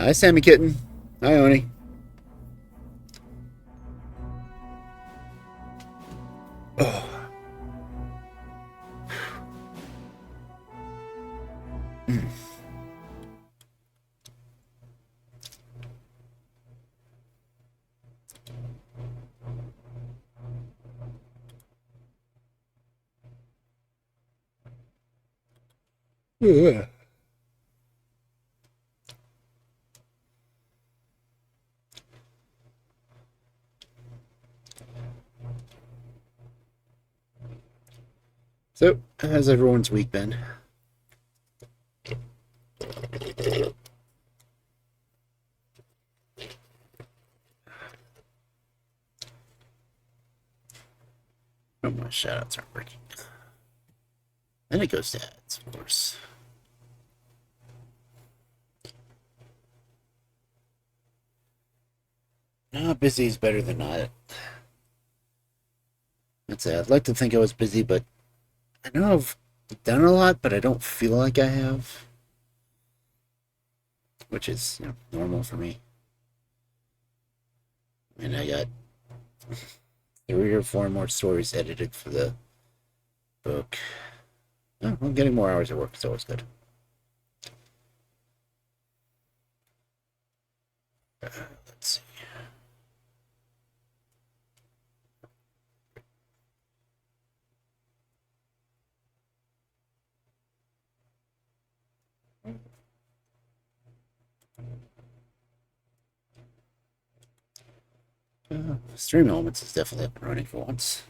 Hi, Sammy Kitten. Hi, Oni. Oh. Mm. Yeah. So, how's everyone's week been? Oh, my shoutouts aren't working. Then it goes to ads, of course. No, busy is better than not. I'd like to think I was busy, but I know I've done a lot, but I don't feel like I have, which is normal for me. And I got 3 or 4 more stories edited for the book. Oh, I'm getting more hours of work. It's always good. Let's see. Stream Elements is definitely up and running for once.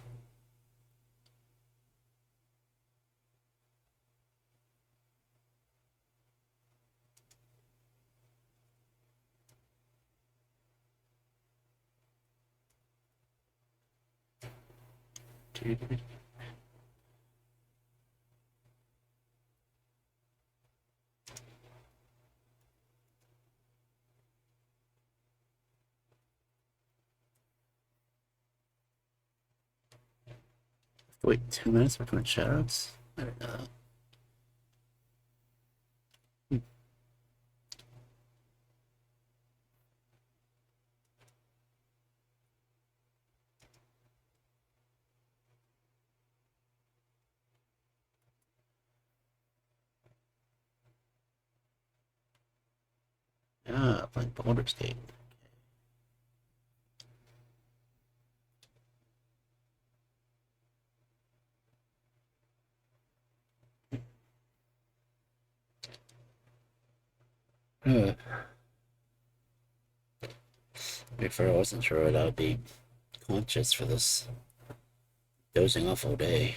Wait, 2 minutes between shoutouts? I didn't know that. Playing Baldur's Gate. Uh, Before I wasn't sure whether I would be conscious for this dozing off all day.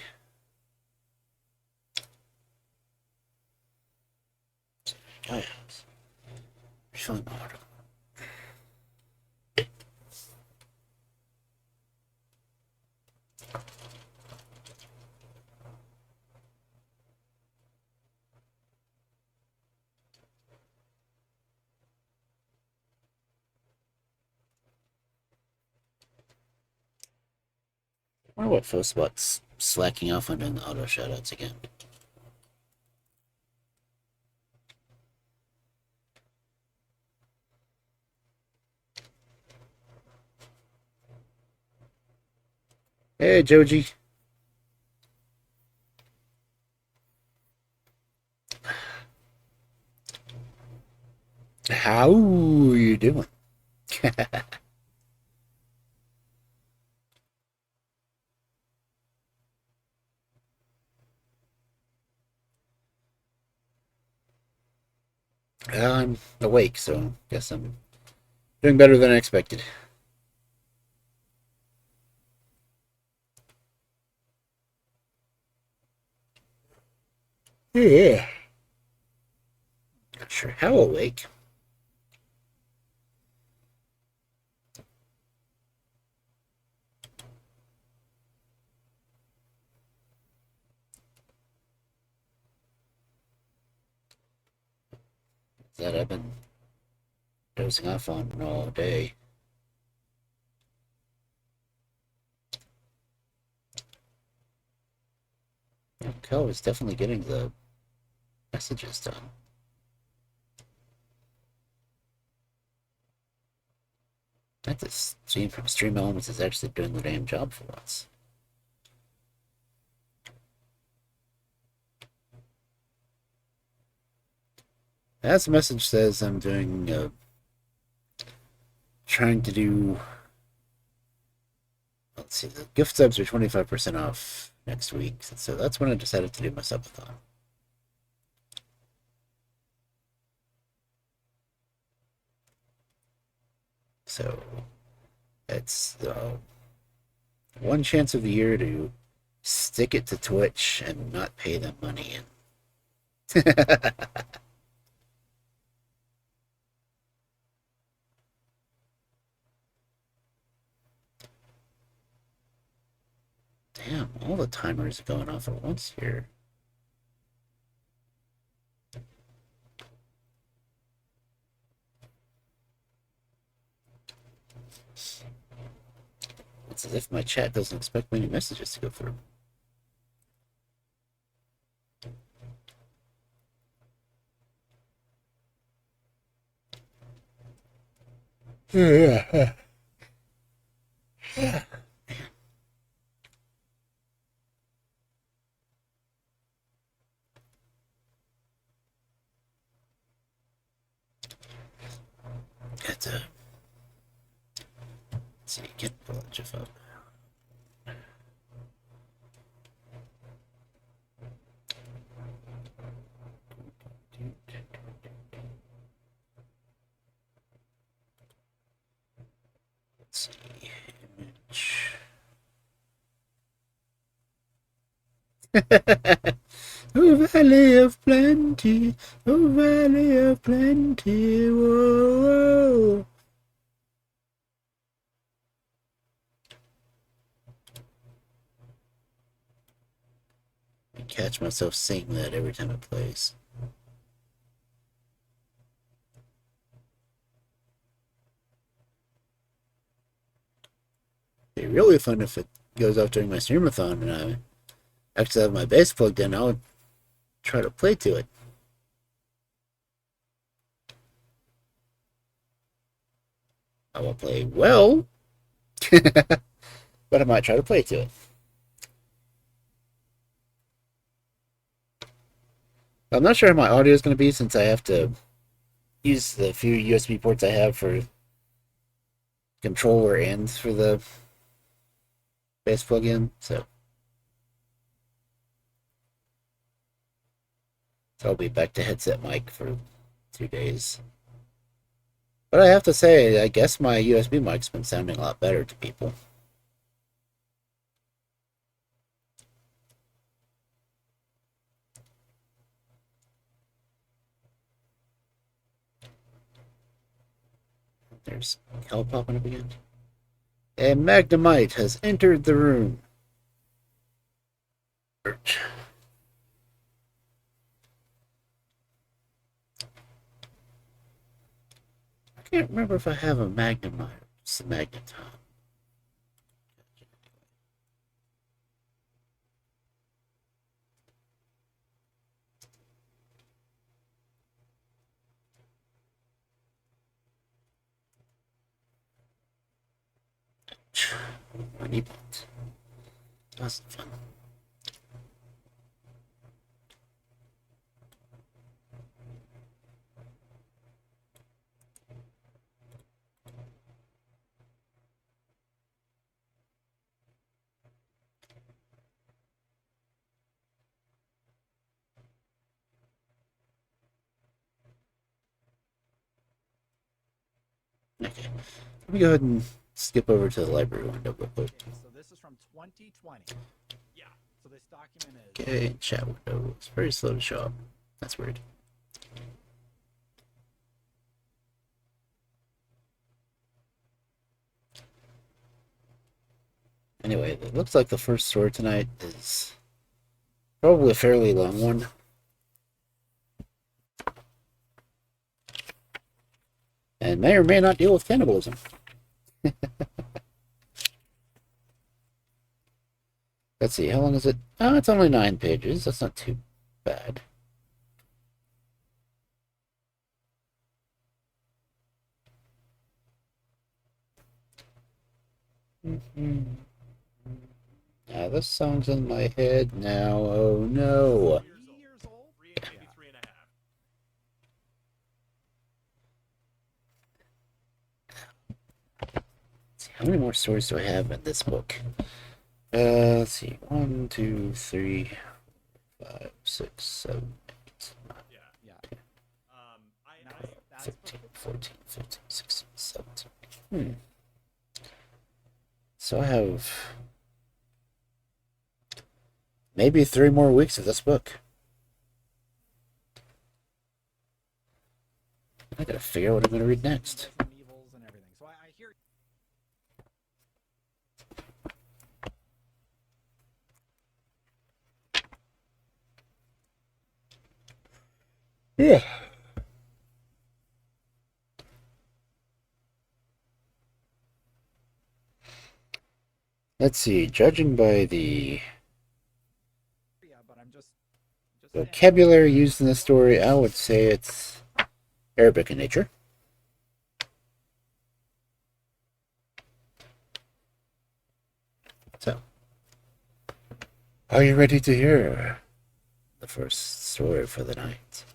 Oh, feeling hard. I wonder what Philspot's slacking off on doing the auto shoutouts again. Hey, Joji. How are you doing? I'm awake, so guess I'm doing better than I expected. Yeah. Not sure how awake. That I've been dozing off on all day. Yeah, Kel is definitely getting the messages done. That this stream elements is actually doing the damn job for once. As the message says, I'm doing trying to do. Let's see, the gift subs are 25% off next week, so that's when I decided to do my subathon. So it's one chance of the year to stick it to Twitch and not pay them money in. Damn, all the timers are going off at once here. It's as if my chat doesn't expect many messages to go through. Yeah. Got to see, get village of up. Let's see, image. Oh, valley of plenty, oh, valley of plenty, whoa, whoa. I catch myself singing that every time it plays. It'd be really fun if it goes off during my streamathon and I actually have my bass plugged in. I'll try to play to it. I won't play well, but I might try to play to it. I'm not sure how my audio is going to be since I have to use the few USB ports I have for controller and for the bass plug-in, so I'll be back to headset mic for 2 days. But I have to say, I guess my USB mic's been sounding a lot better to people. There's Cal popping up again. A Magnemite has entered the room. Search. I can't remember if I have a Magnemite. It's a Magneton. I need that. That's fun. Okay. Let me go ahead and skip over to the library window real quick. Okay, so this is from 2020. Yeah. So this document is. Okay, chat window. It's very slow to show up. That's weird. Anyway, it looks like the first story tonight is probably a fairly long one. And may or may not deal with cannibalism. Let's see, how long is it? Oh, it's only 9 pages. That's not too bad. Now this song's in my head now. Oh no. 3 years old? Maybe 3.5. How many more stories do I have in this book? Let's see. 1, 2, 3, 5, 6, 7, 8, 9, Yeah. Yeah. That's 13, 14, 15, 16, 17. So I have maybe 3 more weeks of this book. I gotta figure out what I'm gonna read next. Resident Evils and everything. So I hear. Yeah. Let's see. Judging by the Yeah, but I'm just saying. vocabulary used in the story, I would say it's Arabic in nature. So, are you ready to hear the first story for the night?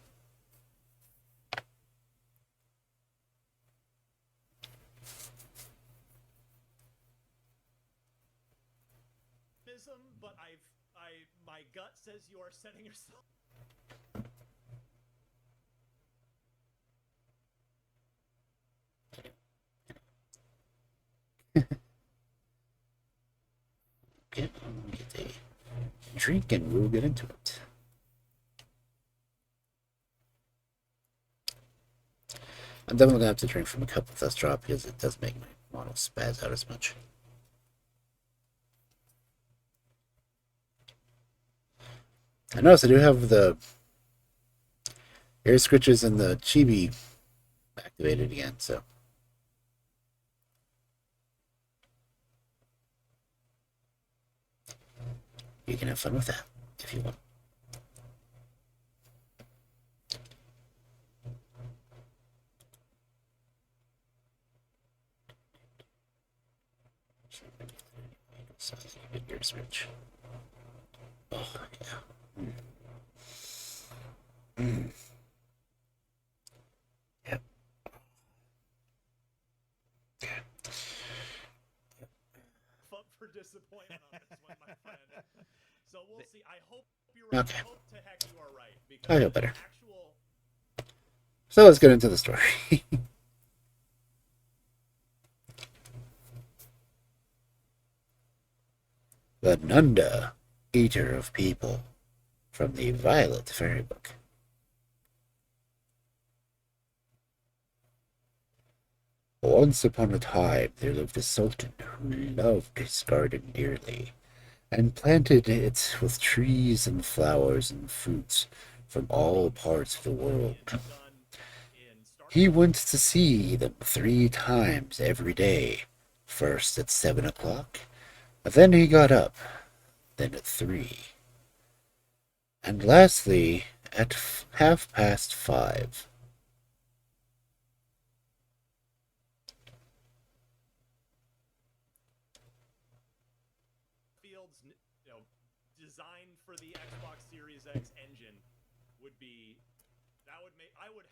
But my gut says you are setting yourself. Get a drink and we'll get into it. I'm definitely gonna have to drink from a cup with this drop because it does make my model spaz out as much. I notice I do have the air switches and the chibi activated again, so. You can have fun with that if you want. So air switch. Oh yeah. Yep. Up for disappointment on this one, my friend. So we'll see. I hope you're right. Okay. I hope to heck you are right. Because I feel better. Actual... So let's get into the story. The Nunda, Eater of People, from the Violet Fairy Book. Once upon a time there lived a sultan who loved his garden dearly, and planted it with trees and flowers and fruits from all parts of the world. He went to see them 3 times every day, first at 7 o'clock, then he got up, then at 3, and lastly at 5:30. Field's, design for the Xbox Series X engine would be, that would make, I would.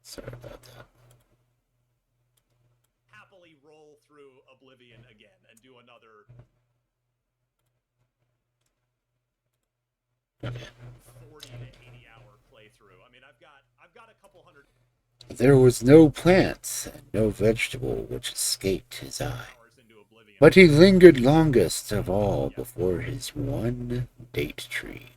Sorry about that. Happily roll through Oblivion again and do another 40 to 80 hour playthrough. I mean, I've got a couple hundred. There was no plant and no vegetable which escaped his eye, but he lingered longest of all before his one date tree.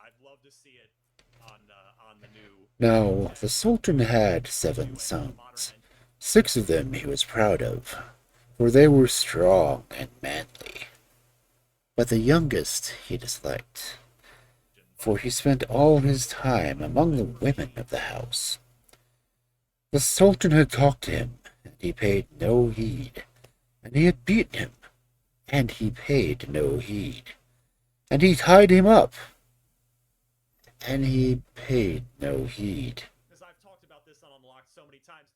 I'd love to see it on the new. Now, the Sultan had 7 sons. 6 of them he was proud of, for they were strong and manly. But the youngest he disliked, for he spent all his time among the women of the house. The Sultan had talked to him, and he paid no heed, and he had beaten him, and he paid no heed, and he tied him up, and he paid no heed. Because I've talked about this on Unlocked so many times.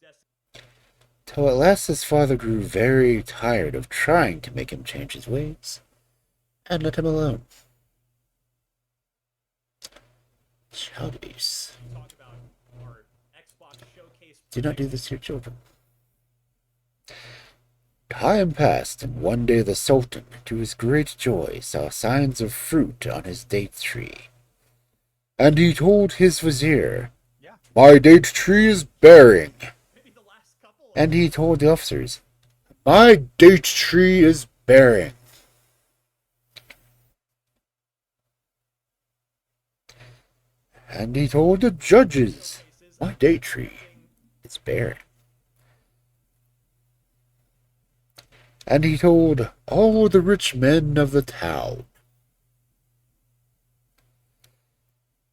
Till at last his father grew very tired of trying to make him change his ways, and let him alone. Childish. Talk about our Xbox showcase. Do not do this to your children. Time passed, and one day the Sultan, to his great joy, saw signs of fruit on his date tree. And he told his vizier, "My date tree is bearing." Maybe the last couple. And he told the officers, "My date tree is bearing." And he told the judges, "My date tree is bearing." And he told all the rich men of the town.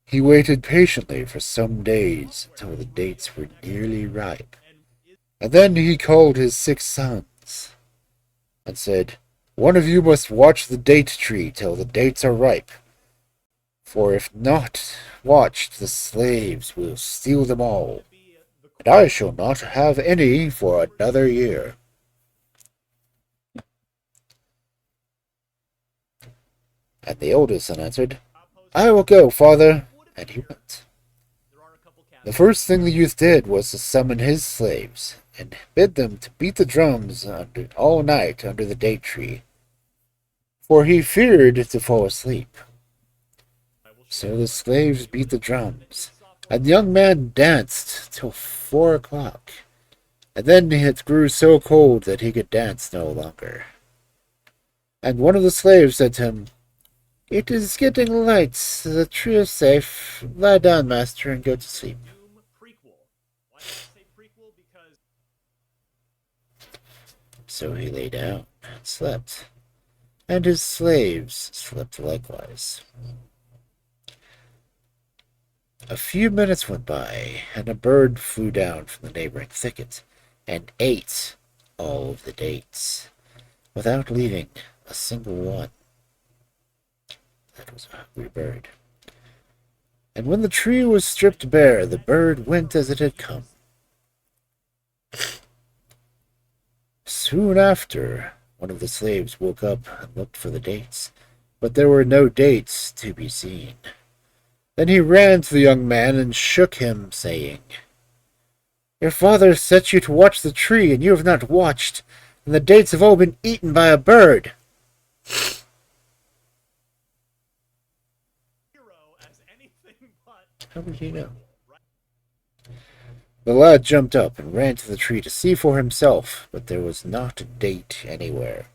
He waited patiently for some days until the dates were nearly ripe. And then he called his 6 sons and said, "One of you must watch the date tree till the dates are ripe. For if not watched, the slaves will steal them all, and I shall not have any for another year." And the oldest son answered, "I will go, father." And he went. The first thing the youth did was to summon his slaves, and bid them to beat the drums all night under the date tree, for he feared to fall asleep. So the slaves beat the drums, and the young man danced till 4 o'clock, and then it grew so cold that he could dance no longer. And one of the slaves said to him, "It is getting light. The tree is safe. Lie down, master, and go to sleep." So he lay down and slept, and his slaves slept likewise. A few minutes went by, and a bird flew down from the neighboring thicket and ate all of the dates, without leaving a single one. That was a hungry bird. And when the tree was stripped bare, the bird went as it had come. Soon after, one of the slaves woke up and looked for the dates, but there were no dates to be seen. Then he ran to the young man and shook him, saying, "Your father set you to watch the tree, and you have not watched, and the dates have all been eaten by a bird." How did he know? The lad jumped up and ran to the tree to see for himself, but there was not a date anywhere.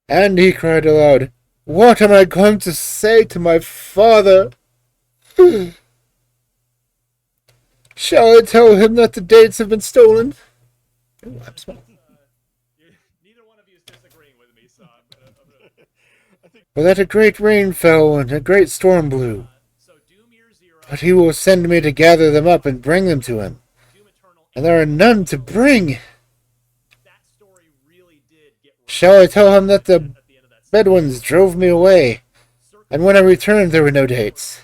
And he cried aloud, "What am I going to say to my father? Shall I tell him that the dates have been stolen?" Ooh, I'm small. Neither one of you is disagreeing with me, so I'm gonna... Or that a great rain fell and a great storm blew. But he will send me to gather them up and bring them to him. And there are none to bring. Shall I tell him that the Bedouins drove me away, and when I returned there were no dates?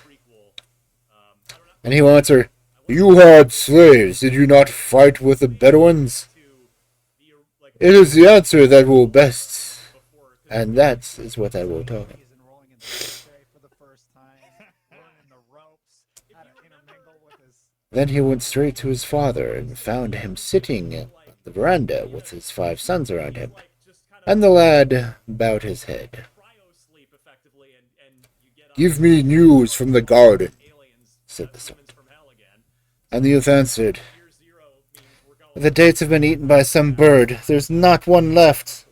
And he will answer, "You had slaves, did you not fight with the Bedouins?" It is the answer that will best, and that is what I will tell him. Then he went straight to his father and found him sitting on the veranda with his 5 sons around him. And the lad bowed his head. "Give me news from the garden," said the Sultan. And the youth answered, "The dates have been eaten by some bird. There's not one left."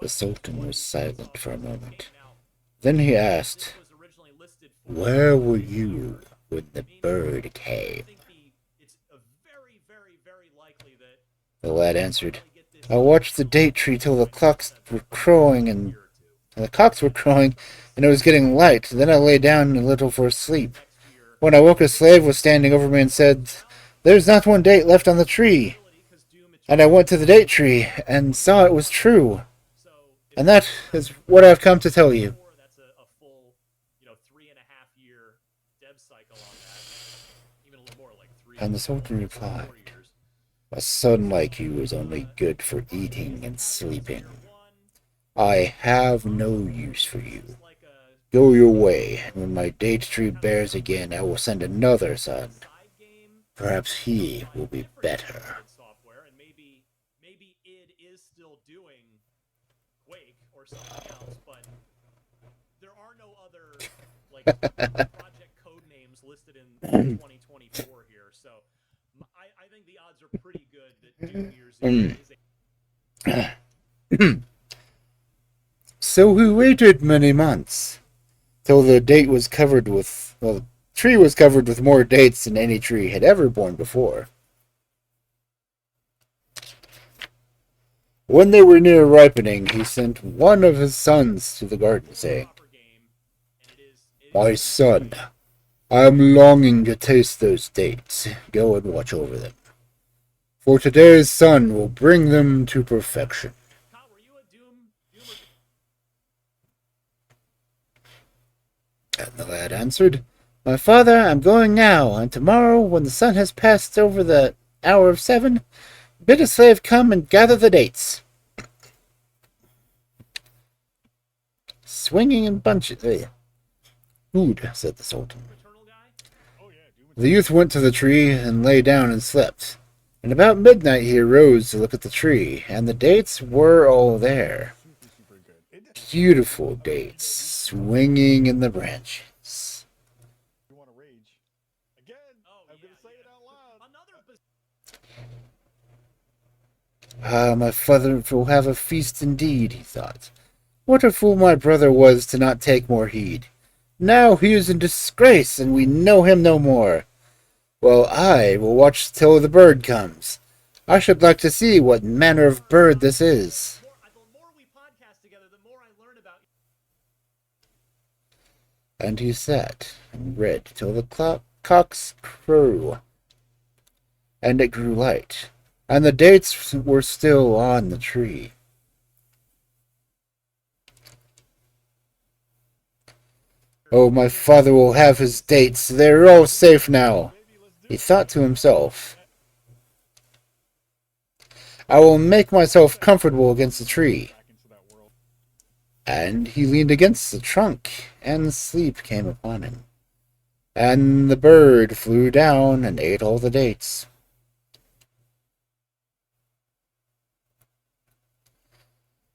The Sultan was silent for a moment. Then he asked, "Where were you when the bird came?" The lad answered, "I watched the date tree till the cocks were crowing, and it was getting light. Then I lay down a little for sleep. When I woke, a slave was standing over me and said, 'There's not one date left on the tree.' And I went to the date tree and saw it was true. And that is what I've come to tell you. That's a full, 3.5 year dev cycle on that. Even a little more, like 3. And the Sultan 4 replied, years. a son like you is only good for eating and sleeping. I have no use for you. Go your way, and when my date tree bears again, I will send another son. Perhaps he will be better. Software, and maybe id is still doing Quake or something else, but there are no other project code names listed in 2024 here. So I think the odds are pretty good that Doom Year's is a So we waited many months, till the date was covered with, well, the tree was covered with more dates than any tree had ever borne before. When they were near ripening, he sent one of his sons to the garden, saying, my son, I am longing to taste those dates. Go and watch over them. For today's sun will bring them to perfection. And the lad answered, my father, I'm going now, and tomorrow, when the sun has passed over the hour of 7, bid a slave come and gather the dates. Swinging in bunches. Food, said the Sultan. The youth went to the tree and lay down and slept. And about midnight he arose to look at the tree, and the dates were all there. Beautiful dates, swinging in the branches. You want to rage? Again, I'm going to say it out loud. Ah, my father will have a feast indeed, he thought. What a fool my brother was to not take more heed. Now he is in disgrace, and we know him no more. Well, I will watch till the bird comes. I should like to see what manner of bird this is. And he sat and read till the cocks crew, and it grew light, and the dates were still on the tree. Oh, my father will have his dates. They're all safe now, he thought to himself. I will make myself comfortable against the tree. And he leaned against the trunk, and sleep came upon him. And the bird flew down and ate all the dates.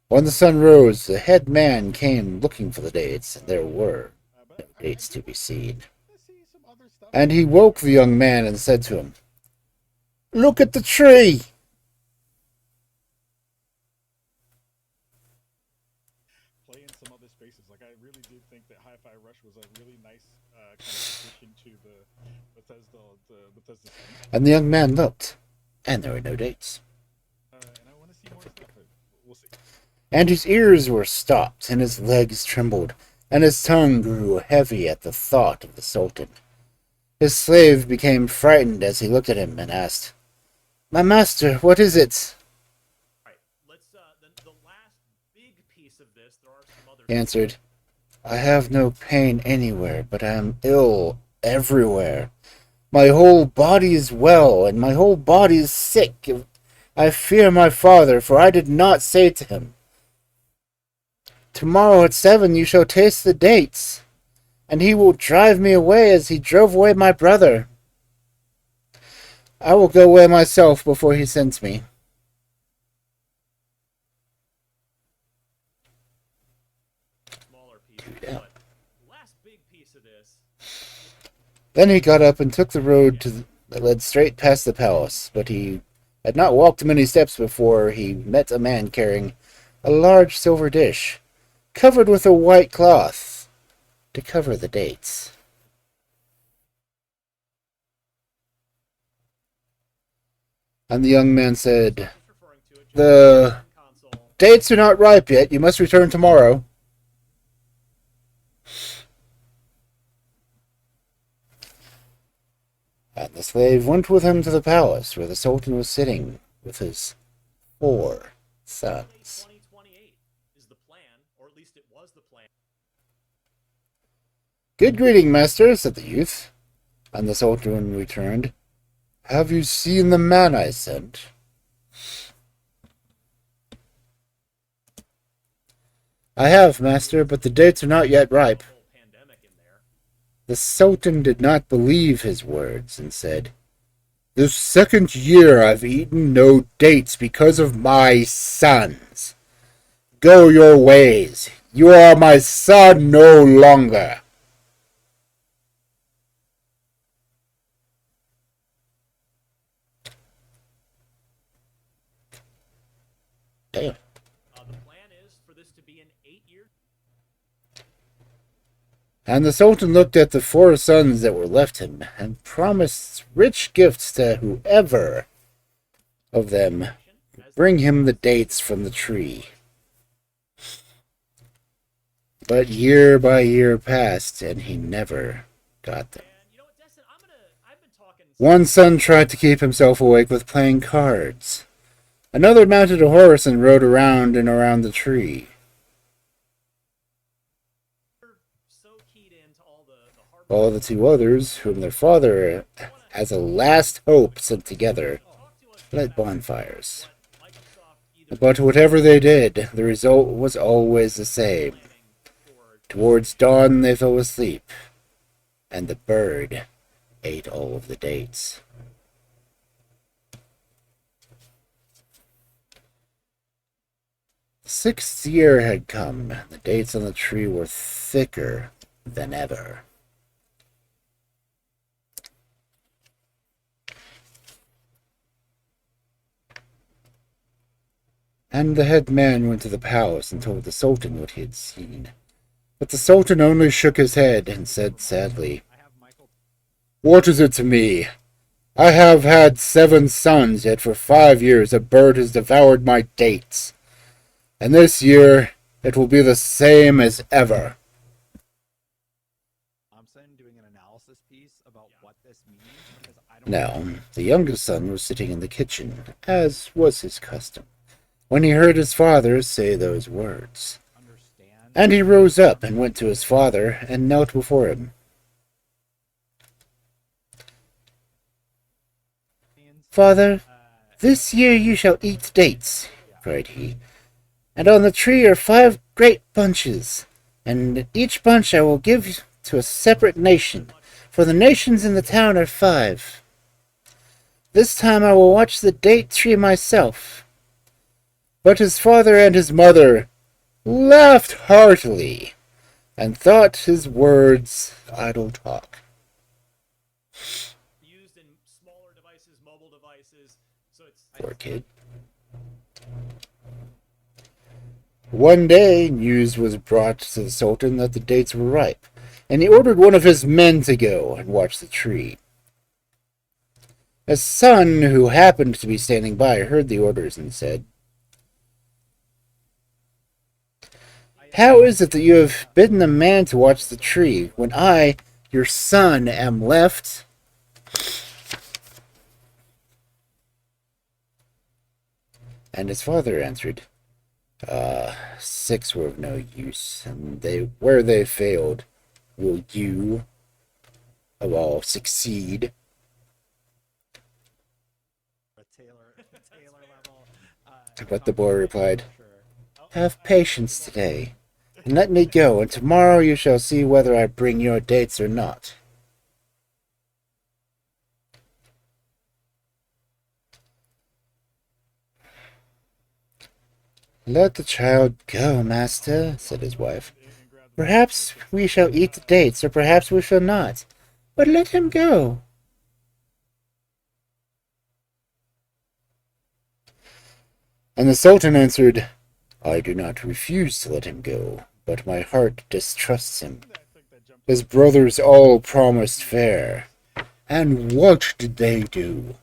When the sun rose, the head man came looking for the dates, and there were no dates to be seen. And he woke the young man and said to him, look at the tree! Play in some other spaces. Like, I really did think that Hi-Fi Rush was a really nice kind of addition to the Bethesda. And the young man looked, and there were no dates. And I want to see more stuff, but we'll see. And his ears were stopped, and his legs trembled, and his tongue grew heavy at the thought of the Sultan. His slave became frightened as he looked at him and asked, my master, what is it? Alright, let's, the last big piece of this, there are some other... He answered, I have no pain anywhere, but I am ill everywhere. My whole body is well, and my whole body is sick. I fear my father, for I did not say to him, tomorrow at 7 you shall taste the dates, and he will drive me away as he drove away my brother. I will go away myself before he sends me. Smaller piece, but last big piece of this. Then he got up and took the road that led straight past the palace, but he had not walked many steps before he met a man carrying a large silver dish, covered with a white cloth, to cover the dates. And the young man said, the dates are not ripe yet. You must return tomorrow. And the slave went with him to the palace, where the Sultan was sitting with his 4 sons. 2028 is the plan. Good greeting, master, said the youth. And the Sultan returned, Have you seen the man I sent? I have, master, but the dates are not yet ripe. Whole pandemic in there. The Sultan did not believe his words and said, This second year I've eaten no dates because of my sons. Go your ways. You are my son no longer. Damn. The plan is for this to be an 8-year. And the Sultan looked at the 4 sons that were left him and promised rich gifts to whoever of them bring him the dates from the tree. But year by year passed, and he never got them. And you know what, Destin? I've been talking. One son tried to keep himself awake with playing cards. Another mounted a horse and rode around and around the tree. So keyed into all the hard. While the 2 others, whom their father, as a last hope, sent together, lit bonfires. But whatever they did, the result was always the same. Towards dawn they fell asleep, and the bird ate all of the dates. The 6th year had come, and the dates on the tree were thicker than ever. And the head man went to the palace and told the Sultan what he had seen. But the Sultan only shook his head and said sadly, What is it to me? I have had 7 sons, yet for 5 years a bird has devoured my dates. And this year it will be the same as ever. Doing an analysis piece about what this means because I don't Now, the youngest son was sitting in the kitchen, as was his custom, when he heard his father say those words. understand. And he rose up and went to his father and knelt before him. Father, this year you shall eat dates, cried he, and on the tree are 5 great bunches, and each bunch I will give to a separate nation, for the nations in the town are 5. This time I will watch the date tree myself. But his father and his mother laughed heartily, and thought his words idle talk. Used in smaller devices, mobile devices, so it's. Poor kid. One day, news was brought to the Sultan that the dates were ripe, and he ordered one of his men to go and watch the tree. A son who happened to be standing by heard the orders and said, How is it that you have bidden a man to watch the tree, when I, your son, am left? And his father answered, 6 were of no use, and where they failed, will you, of all, succeed? Taylor level. But the boy replied, Have patience today, and let me go, and tomorrow you shall see whether I bring your dates or not. Let the child go, master, said his wife. Perhaps we shall eat the dates, or perhaps we shall not. But let him go. And the Sultan answered, I do not refuse to let him go, but my heart distrusts him. His brothers all promised fair, and what did they do?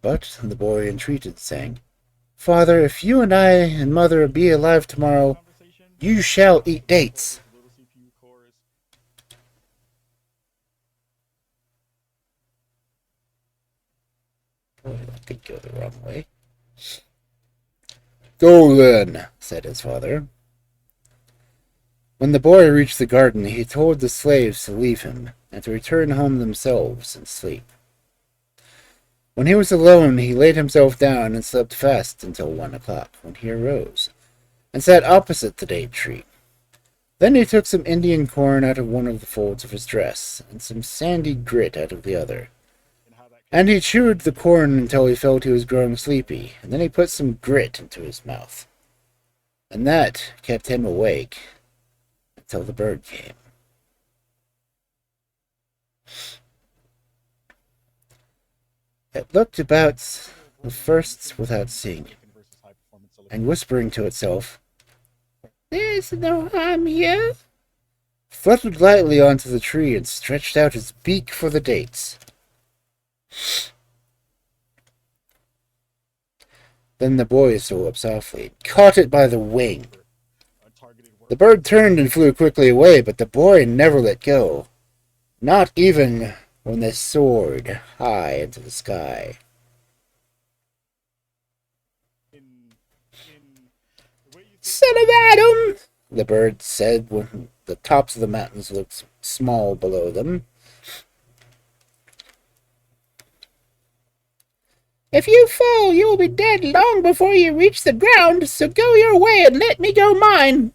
But the boy entreated, saying, Father, if you and I and mother be alive tomorrow, you shall eat dates. Boy, that could go the wrong way. Go then, said his father. When the boy reached the garden, he told the slaves to leave him, and to return home themselves and sleep. When he was alone, he laid himself down and slept fast until 1 o'clock, when he arose, and sat opposite the date tree. Then he took some Indian corn out of one of the folds of his dress, and some sandy grit out of the other. And he chewed the corn until he felt he was growing sleepy, and then he put some grit into his mouth. And that kept him awake until the bird came. It looked about the first without seeing him, and whispering to itself, "There's no harm here," fluttered lightly onto the tree and stretched out its beak for the dates. Then the boy stole up softly and caught it by the wing. The bird turned and flew quickly away, but the boy never let go, not even when they soared high into the sky. "Son of Adam," the bird said when the tops of the mountains looked small below them. "If you fall, you will be dead long before you reach the ground, so go your way and let me go mine."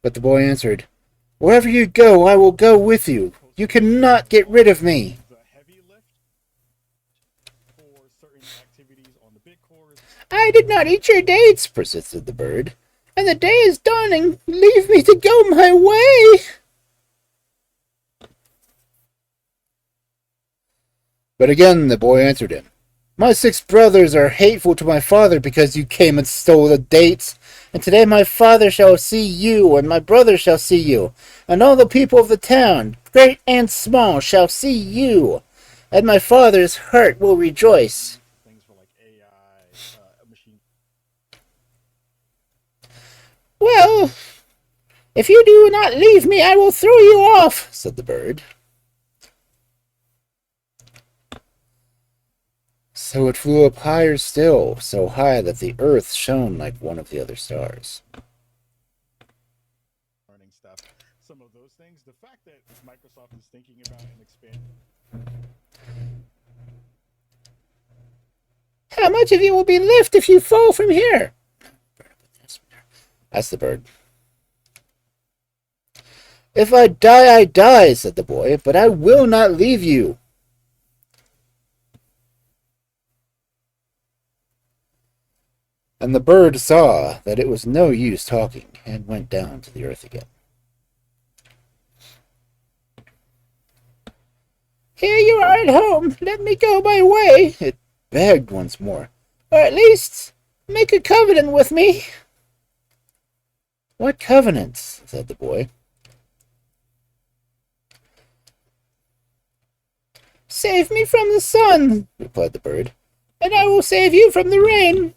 But the boy answered, "Wherever you go, I will go with you. You cannot get rid of me." "I did not eat your dates," persisted the bird, "and the day is dawning. Leave me to go my way." But again the boy answered him, "My 6 brothers are hateful to my father because you came and stole the dates. And today my father shall see you, and my brother shall see you, and all the people of the town, great and small, shall see you, and my father's heart will rejoice." "Well, if you do not leave me, I will throw you off," said the bird. So it flew up higher still, so high that the earth shone like one of the other stars. Learning stuff. Some of those things. The fact that Microsoft is thinking about and expanding. "How much of you will be left if you fall from here?" asked the bird. "If I die, I die," said the boy, "but I will not leave you." And the bird saw that it was no use talking, and went down to the earth again. "Here you are at home. Let me go my way," it begged once more. "Or at least make a covenant with me." "What covenants?" said the boy. "Save me from the sun," replied the bird, "and I will save you from the rain."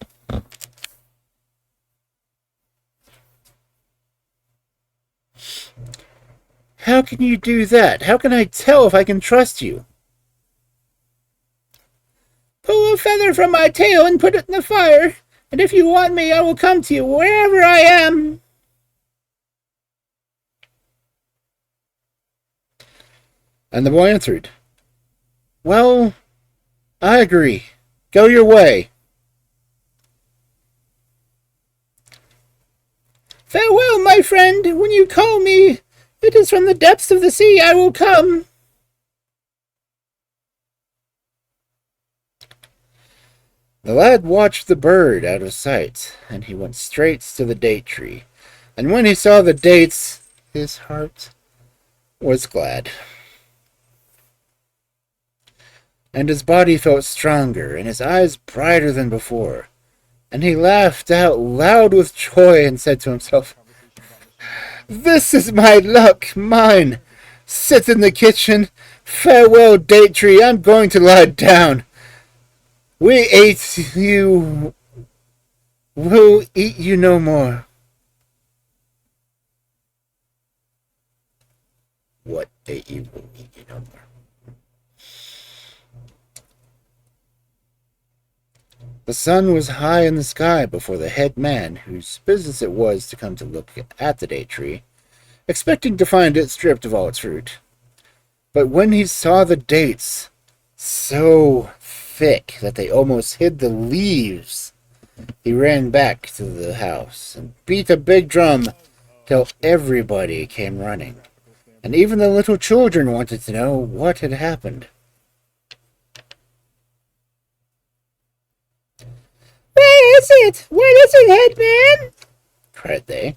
"How can you do that? How can I tell if I can trust you?" "Pull a feather from my tail and put it in the fire, and if you want me, I will come to you wherever I am." And the boy answered, "Well, I agree. Go your way." "Farewell, my friend. When you call me, it is from the depths of the sea I will come." The lad watched the bird out of sight, and he went straight to the date tree. And when he saw the dates, his heart was glad. And his body felt stronger, and his eyes brighter than before. And he laughed out loud with joy and said to himself, "This is my luck, mine. Sit in the kitchen. Farewell, date tree. I'm going to lie down. We ate you. We'll eat you no more." What ate you will eat you no more. The sun was high in the sky before the head man, whose business it was to come to look at the date tree, expecting to find it stripped of all its fruit. But when he saw the dates so thick that they almost hid the leaves, he ran back to the house and beat a big drum till everybody came running, and even the little children wanted to know what had happened. "Where is it? Where is it, headman?" cried they.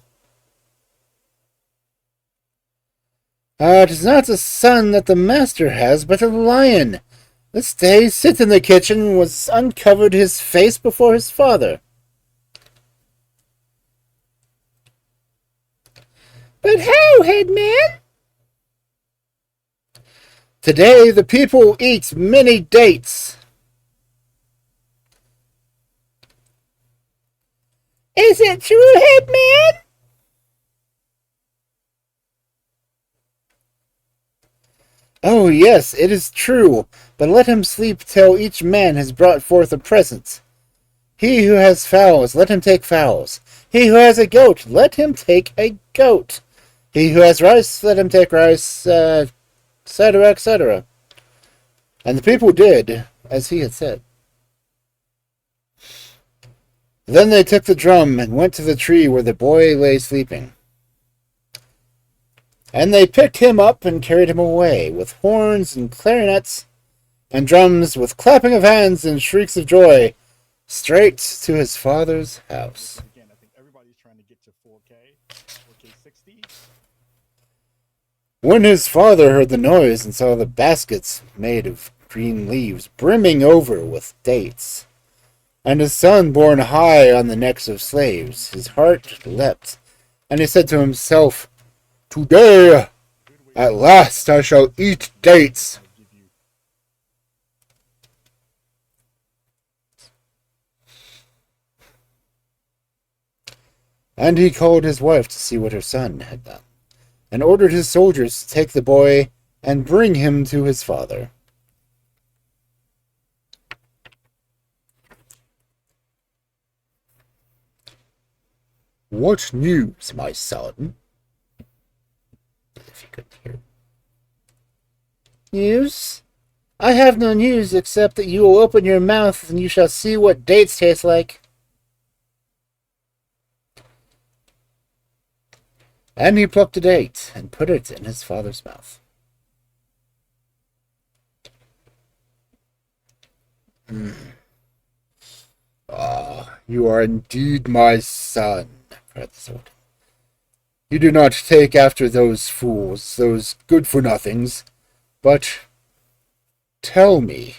"It is not a son that the master has, but a lion. This day sit in the kitchen was uncovered his face before his father." "But how, headman?" "Today the people eat many dates." "Is it true, headman?" "Oh, yes, it is true, but let him sleep till each man has brought forth a present. He who has fowls, let him take fowls. He who has a goat, let him take a goat. He who has rice, let him take rice, etc., etc." And the people did as he had said. Then they took the drum and went to the tree where the boy lay sleeping. And they picked him up and carried him away, with horns and clarinets and drums, with clapping of hands and shrieks of joy, straight to his father's house. Again, I think everybody's trying to get to 4K 60. When his father heard the noise and saw the baskets made of green leaves brimming over with dates, and his son borne high on the necks of slaves, his heart leapt, and he said to himself, "Today, at last, I shall eat dates." And he called his wife to see what her son had done, and ordered his soldiers to take the boy and bring him to his father. "What news, my son?" If you couldn't hear. "News? I have no news except that you will open your mouth and you shall see what dates taste like." And he plucked a date and put it in his father's mouth. "Ah, you are indeed my son," cried the Sultan. "You do not take after those fools, those good-for-nothings, but tell me."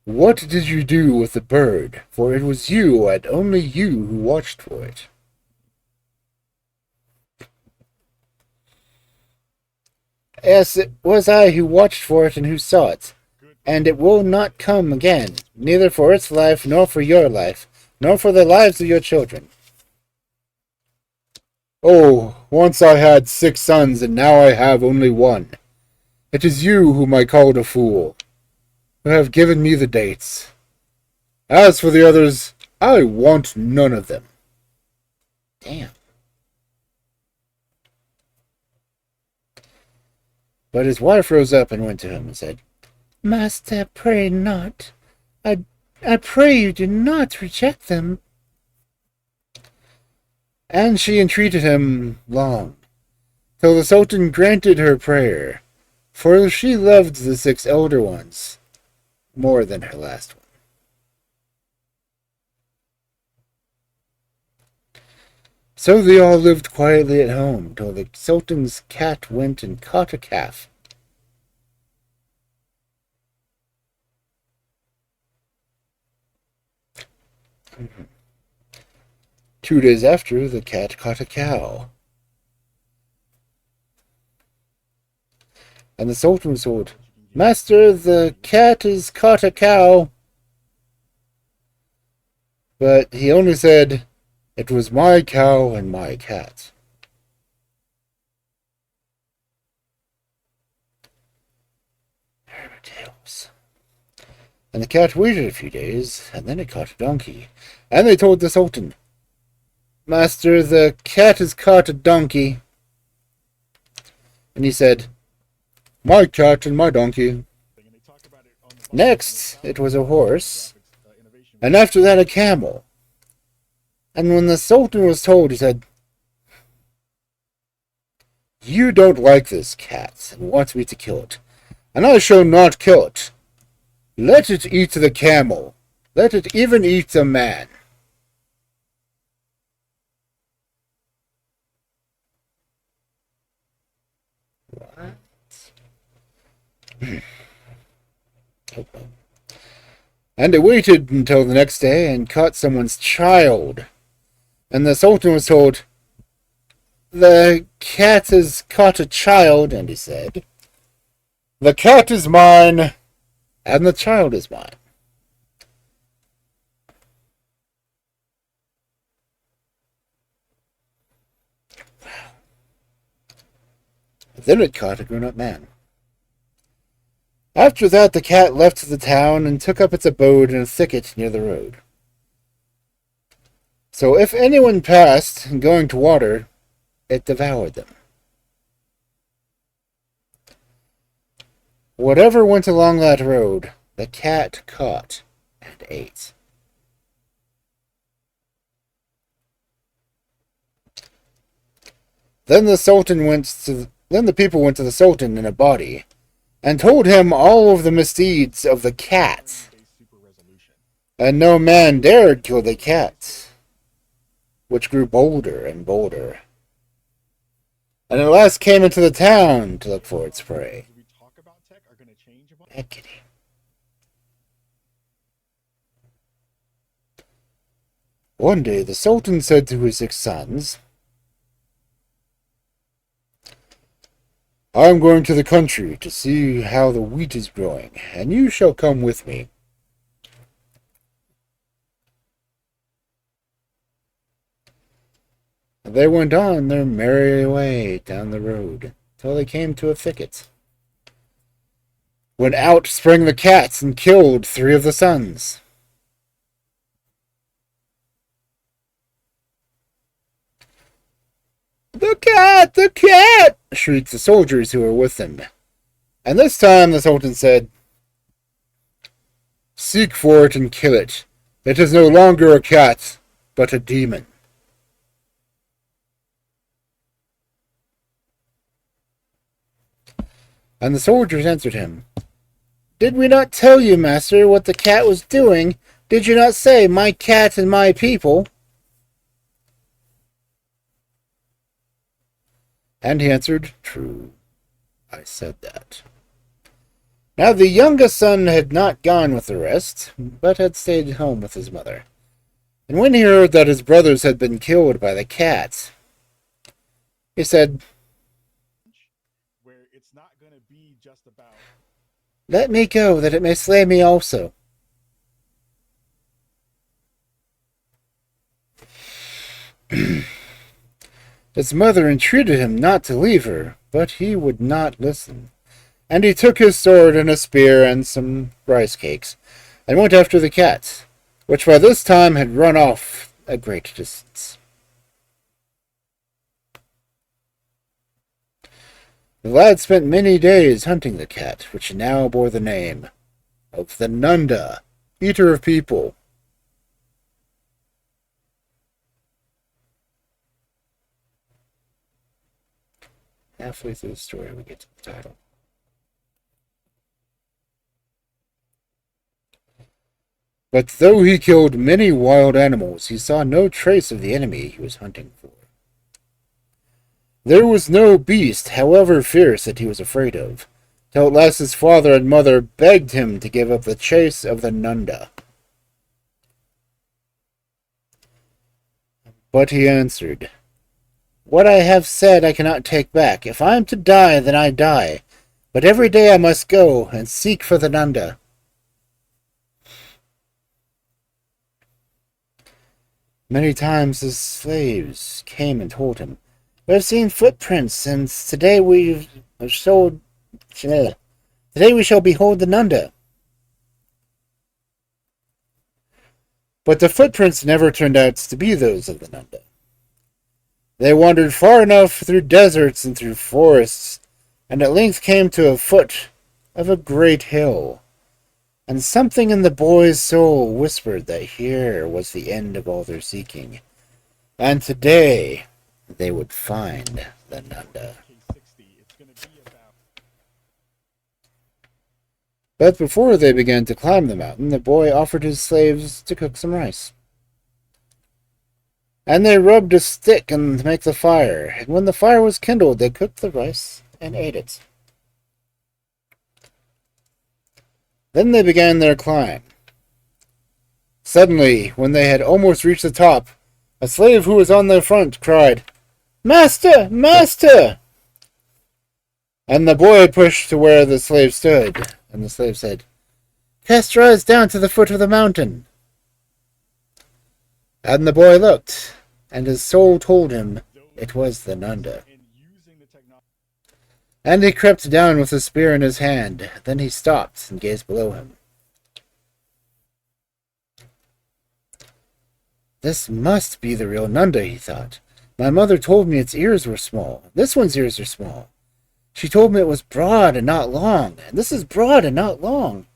"What did you do with the bird? For it was you, and only you, who watched for it." "Yes, it was I who watched for it and who saw it. And it will not come again, neither for its life, nor for your life, nor for the lives of your children." "Oh, once I had 6 sons, and now I have only 1. It is you whom I called a fool, who have given me the dates. As for the others, I want none of them." Damn. But his wife rose up and went to him and said, "Master, pray not. I pray you do not reject them." And she entreated him long, till the Sultan granted her prayer, for she loved the 6 elder ones more than her last one. So they all lived quietly at home till the Sultan's cat went and caught a calf. Mm-hmm. 2 days after, the cat caught a cow. And the Sultan was told, "Master, the cat has caught a cow." But he only said, "It was my cow and my cat." And the cat waited a few days, and then it caught a donkey. And they told the Sultan, Master, the cat has caught a donkey. And he said, My cat and my donkey. Next, it was a horse, and after that a camel. And when the Sultan was told, he said, You don't like this cat, and want me to kill it, and I shall not kill it. Let it eat the camel. Let it even eat the man. What? Oh, well. And it waited until the next day and caught someone's child. And the Sultan was told, The cat has caught a child, and he said, The cat is mine, and the child is mine. Then it caught a grown-up man. After that, the cat left the town and took up its abode in a thicket near the road. So if anyone passed going to water, it devoured them. Whatever went along that road, the cat caught and ate. Then the people went to the Sultan in a body, and told him all of the misdeeds of the cat. And no man dared kill the cat, which grew bolder and bolder, and at last came into the town to look for its prey. Eckity. One day the Sultan said to his 6 sons, I am going to the country to see how the wheat is growing, and you shall come with me. They went on their merry way down the road, till they came to a thicket, when out sprang the cats and killed 3 of the sons. The cat! The cat! Shrieked the soldiers who were with them. And this time the Sultan said, Seek for it and kill it. It is no longer a cat, but a demon. And the soldiers answered him, Did we not tell you, master, what the cat was doing? Did you not say, My cat and my people? And he answered, True, I said that. Now the youngest son had not gone with the rest, but had stayed home with his mother. And when he heard that his brothers had been killed by the cat, he said, Where it's not going to be just about... Let me go, that it may slay me also. His mother entreated him not to leave her, but he would not listen. And he took his sword and a spear and some rice cakes, and went after the cat, which by this time had run off a great distance. The lad spent many days hunting the cat, which now bore the name of the Nunda, eater of people. Halfway through the story, we get to the title. But though he killed many wild animals, he saw no trace of the enemy he was hunting for. There was no beast, however fierce, that he was afraid of, till at last his father and mother begged him to give up the chase of the Nunda. But he answered, What I have said I cannot take back. If I am to die, then I die. But every day I must go and seek for the Nunda. Many times his slaves came and told him, We have seen footprints, and today we shall behold the Nunda. But the footprints never turned out to be those of the Nunda. They wandered far enough through deserts and through forests, and at length came to a foot of a great hill. And something in the boy's soul whispered that here was the end of all their seeking. And today they would find the Nunda. K60, it's gonna be about But before they began to climb the mountain, the boy offered his slaves to cook some rice. And they rubbed a stick and make the fire, and when the fire was kindled, they cooked the rice and ate it. Then they began their climb. Suddenly, when they had almost reached the top, a slave who was on their front cried, "Master! Master!" And the boy pushed to where the slave stood, and the slave said, "Cast your eyes down to the foot of the mountain." And the boy looked, and his soul told him it was the Nunda. and using the technology. And he crept down with a spear in his hand. Then he stopped and gazed below him. This must be the real Nunda, he thought. My mother told me its ears were small. This one's ears are small. She told me it was broad and not long, and this is broad and not long.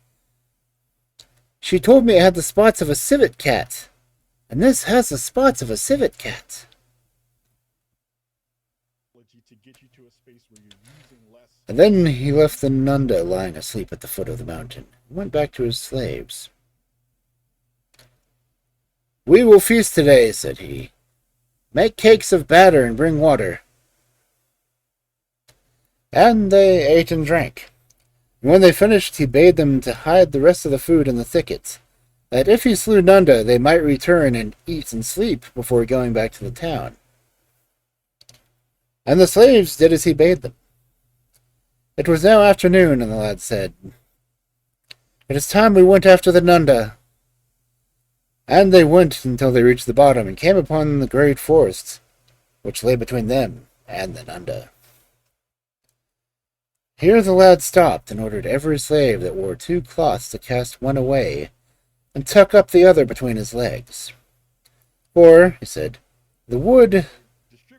She told me it had the spots of a civet cat, and this has the spots of a civet cat. To get you to a space where you're using less. And then he left the Nunda lying asleep at the foot of the mountain, and went back to his slaves. "We will feast today," said he. "Make cakes of batter and bring water." And they ate and drank. And when they finished, he bade them to hide the rest of the food in the thickets, that if he slew Nunda, they might return and eat and sleep before going back to the town. And the slaves did as he bade them. It was now afternoon, and the lad said, "It is time we went after the Nunda." And they went until they reached the bottom, and came upon the great forest, which lay between them and the Nunda. Here the lad stopped, and ordered every slave that wore 2 cloths to cast one away, and tuck up the other between his legs. "For," he said, "the wood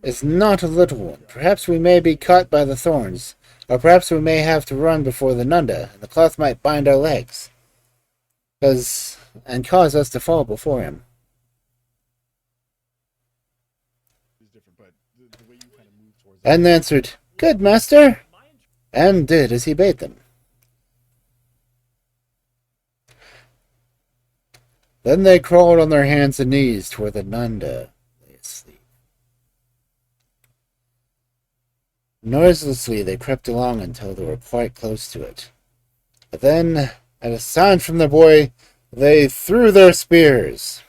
is not a little one. Perhaps we may be caught by the thorns, or perhaps we may have to run before the Nunda, and the cloth might bind our legs, and cause us to fall before him." Is different, but the way you kind of move towards And they answered, "Good, master," and did as he bade them. Then they crawled on their hands and knees toward the Nunda lay asleep. Noiselessly they crept along until they were quite close to it. But then, at a sound from the boy, they threw their spears.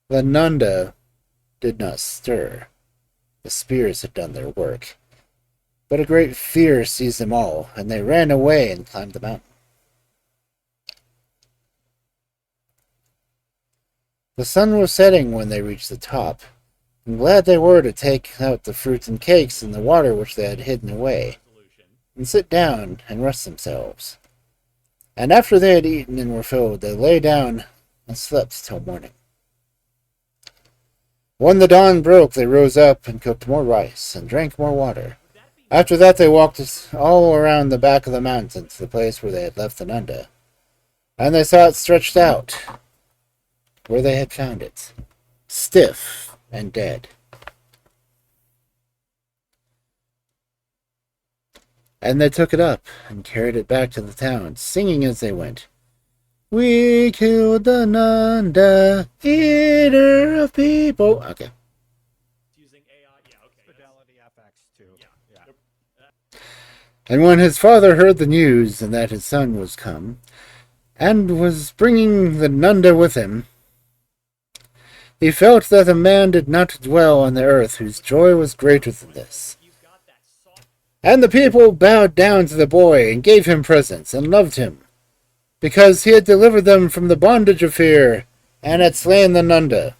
The Nunda did not stir. The spears had done their work. But a great fear seized them all, and they ran away and climbed the mountain. The sun was setting when they reached the top, and glad they were to take out the fruit and cakes and the water which they had hidden away, and sit down and rest themselves. And after they had eaten and were filled, they lay down and slept till morning. When the dawn broke, they rose up and cooked more rice and drank more water. After that, they walked all around the back of the mountain to the place where they had left the Nunda, and they saw it stretched out where they had found it, stiff and dead. And they took it up and carried it back to the town, singing as they went, "We killed the Nunda, eater of people." Okay. Using AI, yeah, okay. Fidelity FX too. Yeah. And when his father heard the news, and that his son was come, and was bringing the Nunda with him, he felt that a man did not dwell on the earth whose joy was greater than this. And the people bowed down to the boy, and gave him presents, and loved him, because he had delivered them from the bondage of fear, and had slain the Nunda.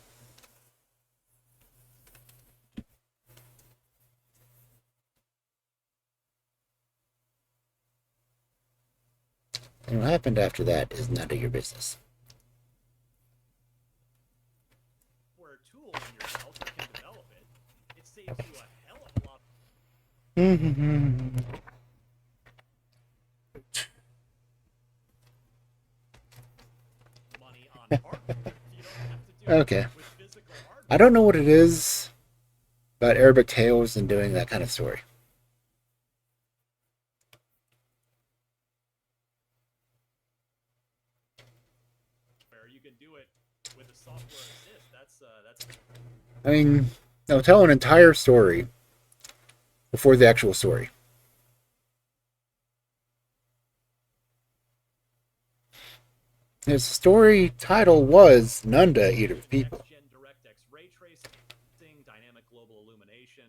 And what happened after that is none of your business. in your mouth or can develop it, it saves you a hell of a lot of money on hardware. You don't have to do Okay. it with physical hardware. I don't know what it is about Arabic tales and doing that kind of story. You can do it with a software assist. That's I mean, they'll tell an entire story before the actual story. His story title was Nunda, Eater of People. Next-gen DirectX ray tracing, dynamic global illumination,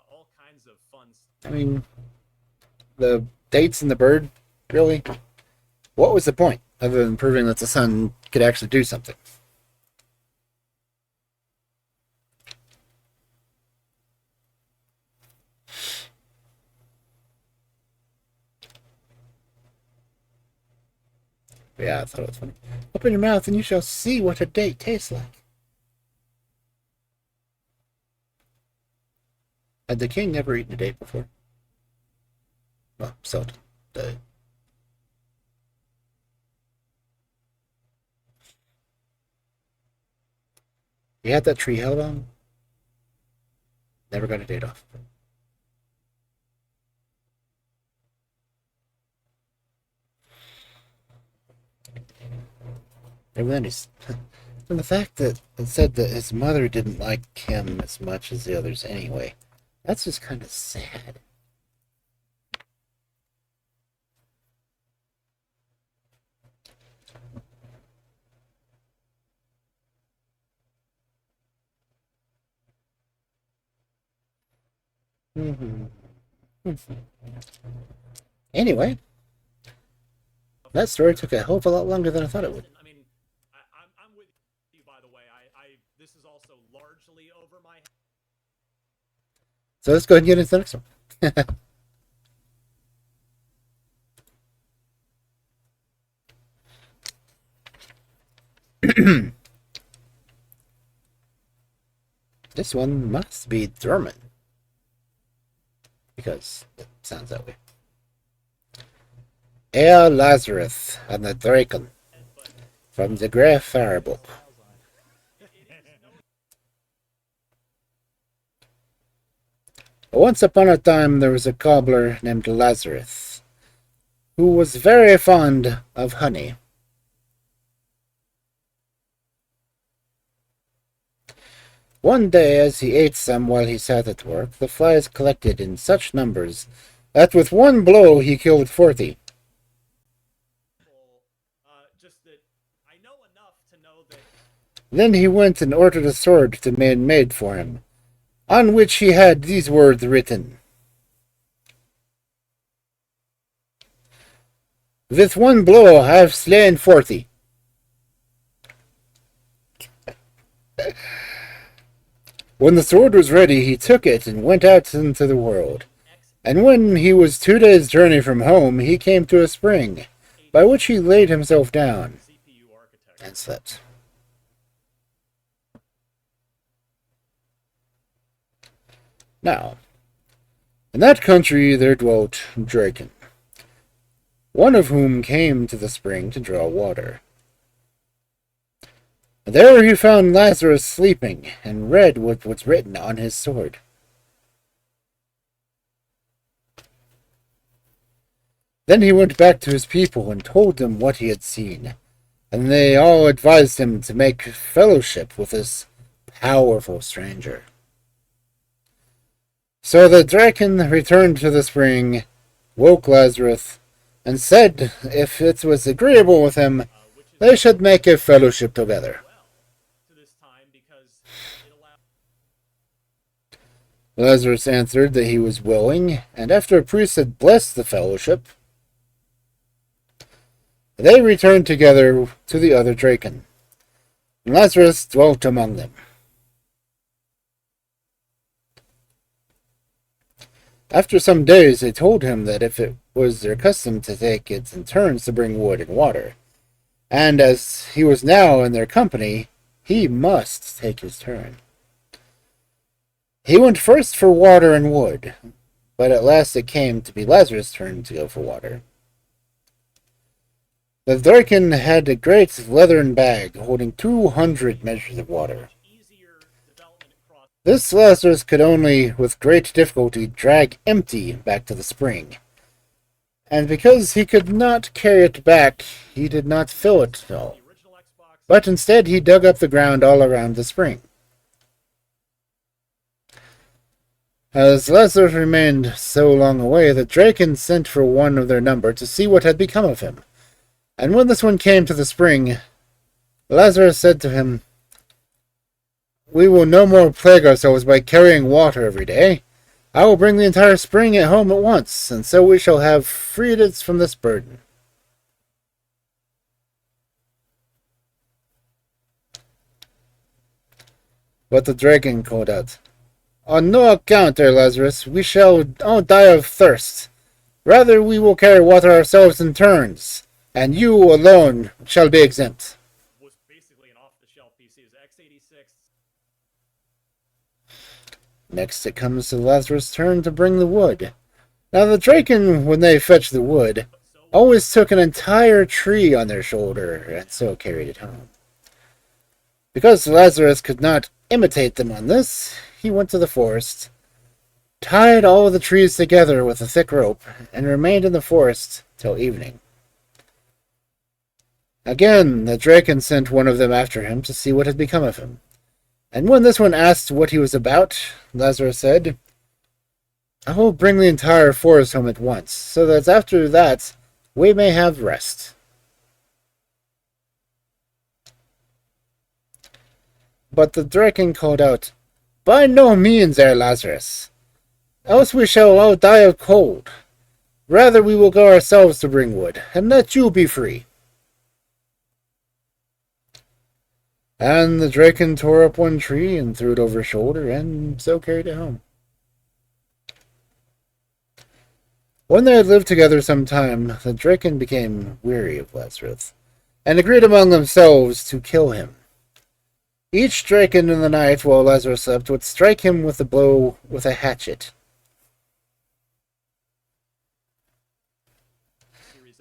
all kinds of fun stuff. I mean, the dates and the bird, really? What was the point other than proving that the sun could actually do something? Yeah, I thought it was funny. Open your mouth and you shall see what a date tastes like. Had the king never eaten a date before? Well, seldom. He had that tree held on. Never got a date off. And then he's... And the fact that it said that his mother didn't like him as much as the others anyway. That's just kind of sad. Anyway, that story took a hell of a lot longer than I thought it would. I mean, I'm with you, by the way. This is also largely over my head. So let's go ahead and get into the next one. This one must be German. Because it sounds that way. Herr Lazarus and the Draken from the Grey Fire book. Once upon a time there was a cobbler named Lazarus who was very fond of honey. One day, as he ate some while he sat at work, the flies collected in such numbers that with one blow he killed 40. Just that I know enough to know that Then he went and ordered a sword to be made for him, on which he had these words written. With one blow I have slain 40. When the sword was ready, he took it and went out into the world. And when he was 2 days' journey from home, he came to a spring, by which he laid himself down CPU architecture. and slept. Now, in that country there dwelt Draken, one of whom came to the spring to draw water. There he found Lazarus sleeping, and read what was written on his sword. Then he went back to his people and told them what he had seen, and they all advised him to make fellowship with this powerful stranger. So the Draken returned to the spring, woke Lazarus, and said if it was agreeable with him, they should make a fellowship together. To this time because it allowed Lazarus answered that he was willing, and after a priest had blessed the fellowship, they returned together to the other Draken. And Lazarus dwelt among them. After some days, they told him that if it was their custom to take it in turns to bring wood and water, and as he was now in their company, he must take his turn. He went first for water and wood, but at last it came to be Lazarus' turn to go for water. The Draken had a great leathern bag holding 200 measures of water. This Lazarus could only, with great difficulty, drag empty back to the spring. And because he could not carry it back, he did not fill it at all. But instead he dug up the ground all around the spring. As Lazarus remained so long away, the Draken sent for one of their number to see what had become of him. And when this one came to the spring, Lazarus said to him, "We will no more plague ourselves by carrying water every day. I will bring the entire spring at home at once, and so we shall have freed it from this burden." But the Draken called out, "On no account, Herr Lazarus, we shall all die of thirst. Rather, we will carry water ourselves in turns, and you alone shall be exempt." Was basically an off-the-shelf PC. It was x86. Next it comes to Lazarus' turn to bring the wood. Now the Draken, when they fetched the wood, always took an entire tree on their shoulder, and so carried it home. Because Lazarus could not imitate them on this, he went to the forest, tied all the trees together with a thick rope, and remained in the forest till evening. Again, the Draken sent one of them after him to see what had become of him. And when this one asked what he was about, Lazarus said, "I will bring the entire forest home at once, so that after that we may have rest." But the Draken called out, "By no means, Herr Lazarus, else we shall all die of cold. Rather we will go ourselves to bring wood, and let you be free." And the Draken tore up one tree and threw it over his shoulder, and so carried it home. When they had lived together some time, the Draken became weary of Lazarus, and agreed among themselves to kill him. Each Draken in the night, while Lazarus slept, would strike him with a blow with a hatchet.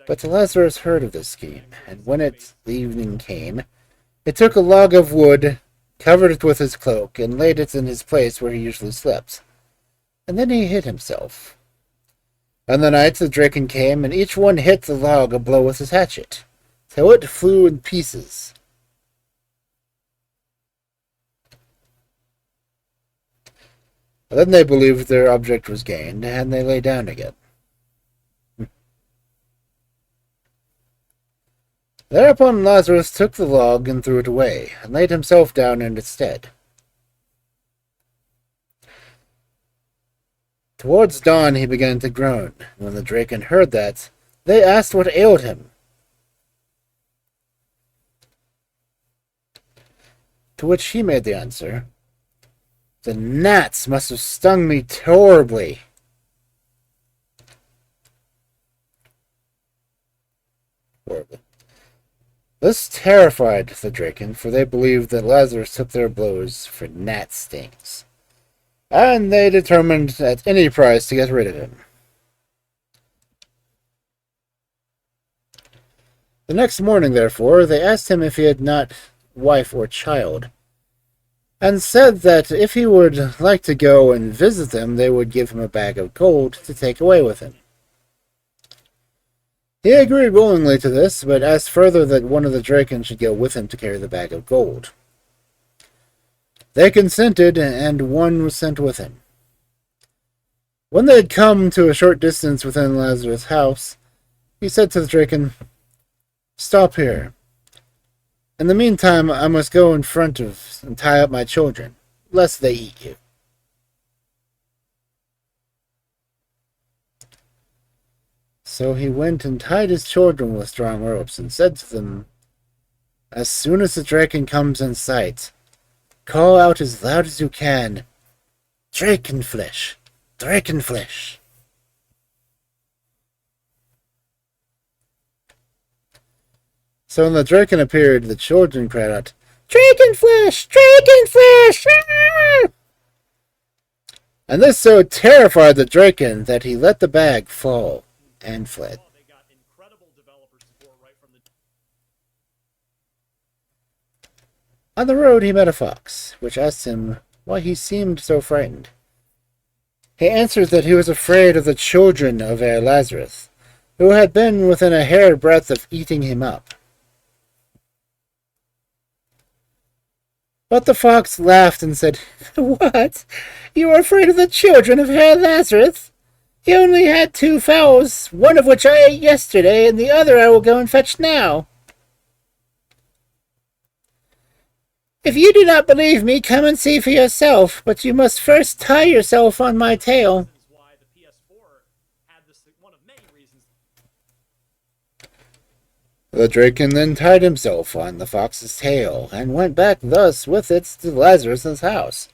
But Lazarus heard of this scheme, and when the evening came, he took a log of wood, covered it with his cloak, and laid it in his place where he usually slept. And then he hid himself. On the night the Draken came, and each one hit the log a blow with his hatchet, till it flew in pieces. Then they believed their object was gained, and they lay down again. Thereupon Lazarus took the log and threw it away, and laid himself down in its stead. Towards dawn he began to groan. When the Draken heard that, they asked what ailed him. To which he made the answer, "The gnats must have stung me horribly." Horribly. This terrified the Draken, for they believed that Lazarus took their blows for gnat stings, and they determined at any price to get rid of him. The next morning, therefore, they asked him if he had not wife or child, and said that if he would like to go and visit them, they would give him a bag of gold to take away with him. He agreed willingly to this, but asked further that one of the Draken should go with him to carry the bag of gold. They consented, and one was sent with him. When they had come to a short distance within Lazarus' house, he said to the Draken, "Stop here. In the meantime, I must go in front of and tie up my children, lest they eat you." So he went and tied his children with strong ropes, and said to them, "As soon as the Draken comes in sight, call out as loud as you can, 'Drakenflesh! Drakenflesh!'" So when the Draken appeared, the children cried out, Draken flesh! Draken flesh! Ah! And this so terrified the Draken that he let the bag fall and fled. Oh, they got incredible developer support right from the. On the road he met a fox, which asked him why he seemed so frightened. He answered that he was afraid of the children of Herr Lazarus, who had been within a hair breadth of eating him up. But the fox laughed and said, "What? You are afraid of the children of Herr Lazarus? He only had 2 fowls, one of which I ate yesterday, and the other I will go and fetch now. If you do not believe me, come and see for yourself, but you must first tie yourself on my tail." Why the PS4 had this one of many reasons. The Draken then tied himself on the fox's tail, and went back thus with it to Lazarus's house,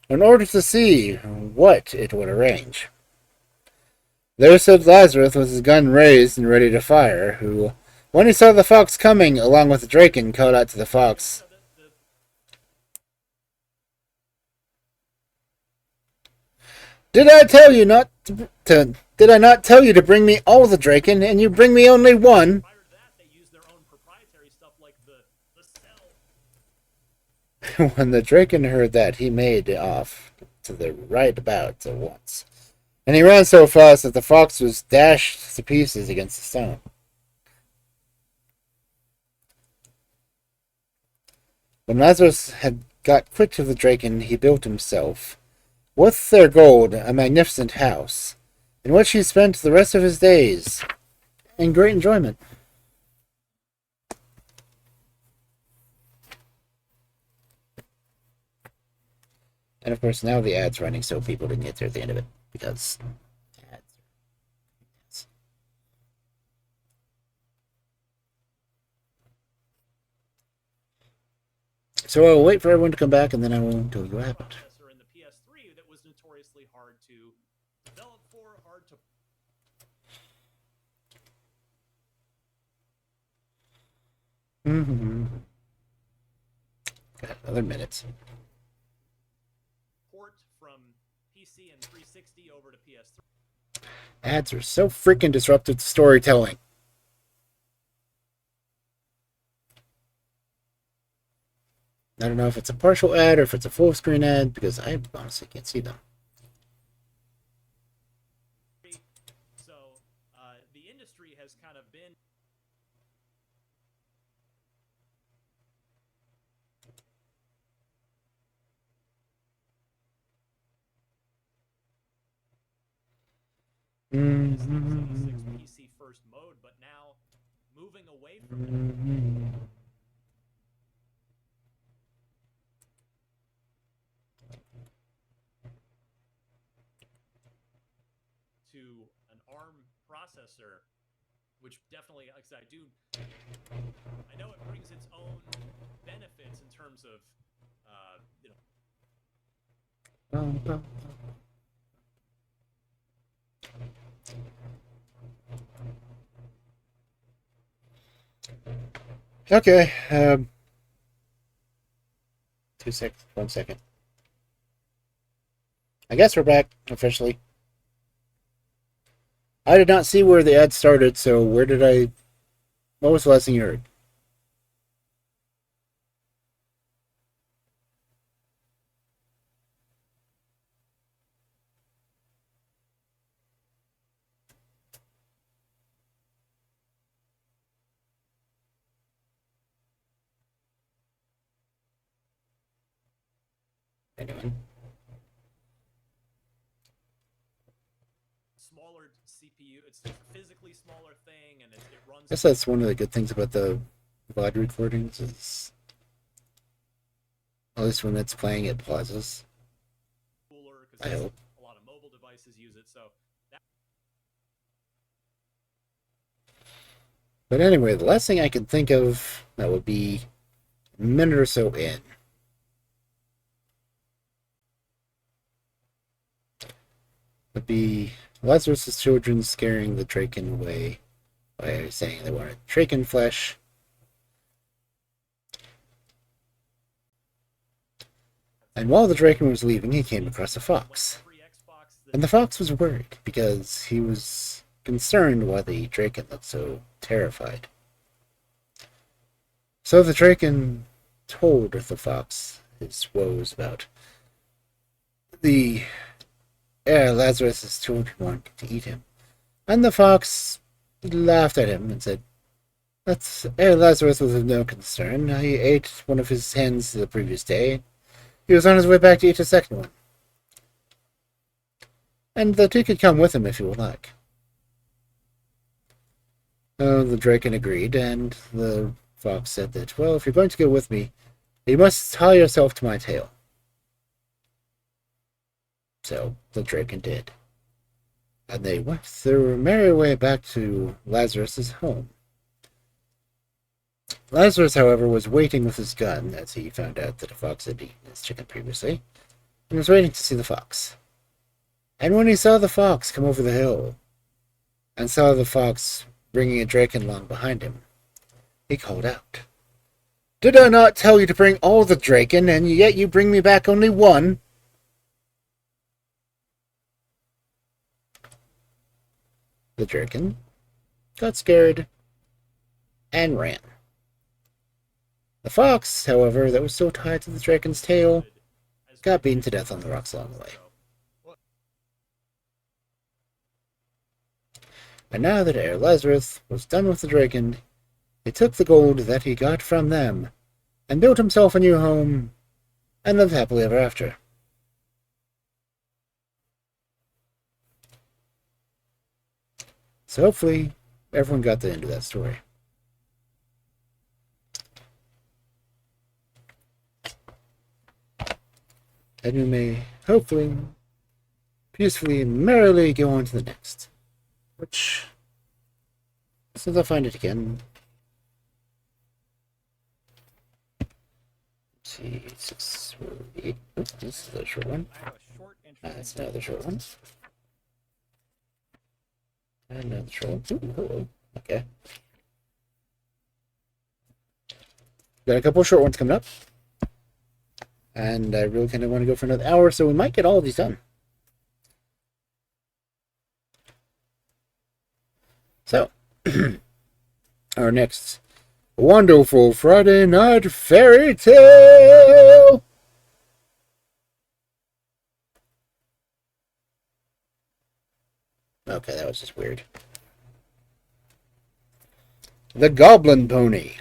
in order to see what it would arrange. There stood Lazarus with his gun raised and ready to fire, who, when he saw the fox coming along with the Draken, called out to the fox, "Did I tell you not to did I not tell you to bring me all the Draken, and you bring me only one?" Prior to that, they used their own proprietary stuff like the cell. When the Draken heard that, he made off to the right about at once, and he ran so fast that the fox was dashed to pieces against the stone. When Lazarus had got quit of the Draken, he built himself, with their gold, a magnificent house, in which he spent the rest of his days in great enjoyment. And of course, now the ad's running, so people didn't get there at the end of it, because ads. So I'll wait for everyone to come back, and then I will tell you what happened. Processor in the PS3 that was notoriously hard to develop for, hard to. Got another minute. Port from PC and 360 over to PS3. Ads are so freaking disruptive to storytelling. I don't know if it's a partial ad or if it's a full screen ad, because I honestly can't see them. So the industry has kind of been. PC first mode, but now moving away from it. To an ARM processor, which definitely, like I said, I know it brings its own benefits in terms of, you know. Okay, 2 seconds, 1 second. I guess we're back officially. I did not see where the ad started, so what was the last thing you heard? Anyone? Smaller CPU, it's a physically smaller thing, and it runs. I guess that's one of the good things about the VOD recordings is, at least when it's playing, it pauses. Cooler, I hope. a lot of mobile devices use it, so. But anyway, the last thing I can think of that would be a minute or so in. Would be Lazarus' children scaring the Draken away by saying they wanted Draken flesh. And while the Draken was leaving, he came across a fox. And the fox was worried because he was concerned why the Draken looked so terrified. So the Draken told the fox his woes about the Herr Lazarus' children wanting to eat him. And the fox laughed at him and said, Herr Lazarus was of no concern. He ate one of his hens the previous day. He was on his way back to eat a second one. And that he could come with him if he would like. The Draken agreed, and the fox said that, well, if you're going to go with me, you must tie yourself to my tail. So the Draken did. And they went their merry way back to Lazarus's home. Lazarus, however, was waiting with his gun as he found out that a fox had eaten his chicken previously, and was waiting to see the fox. And when he saw the fox come over the hill, and saw the fox bringing a Draken along behind him, he called out, "Did I not tell you to bring all the Draken, and yet you bring me back only one?" The Draken got scared and ran. The fox, however, that was so tied to the Draken's tail, got beaten to death on the rocks along the way. And now that Herr Lazarus was done with the Draken, he took the gold that he got from them, and built himself a new home, and lived happily ever after. So hopefully, everyone got the end of that story. And we may, hopefully, peacefully and merrily go on to the next. Which, since I find it again, let's see, 6, 8, oh, this is a short one. That's another short one. And another short one. Ooh, hello. Okay. Got a couple of short ones coming up. And I really kind of want to go for another hour, so we might get all of these done. So, our next wonderful Friday night fairy tale. Okay, that was just weird. The Goblin Pony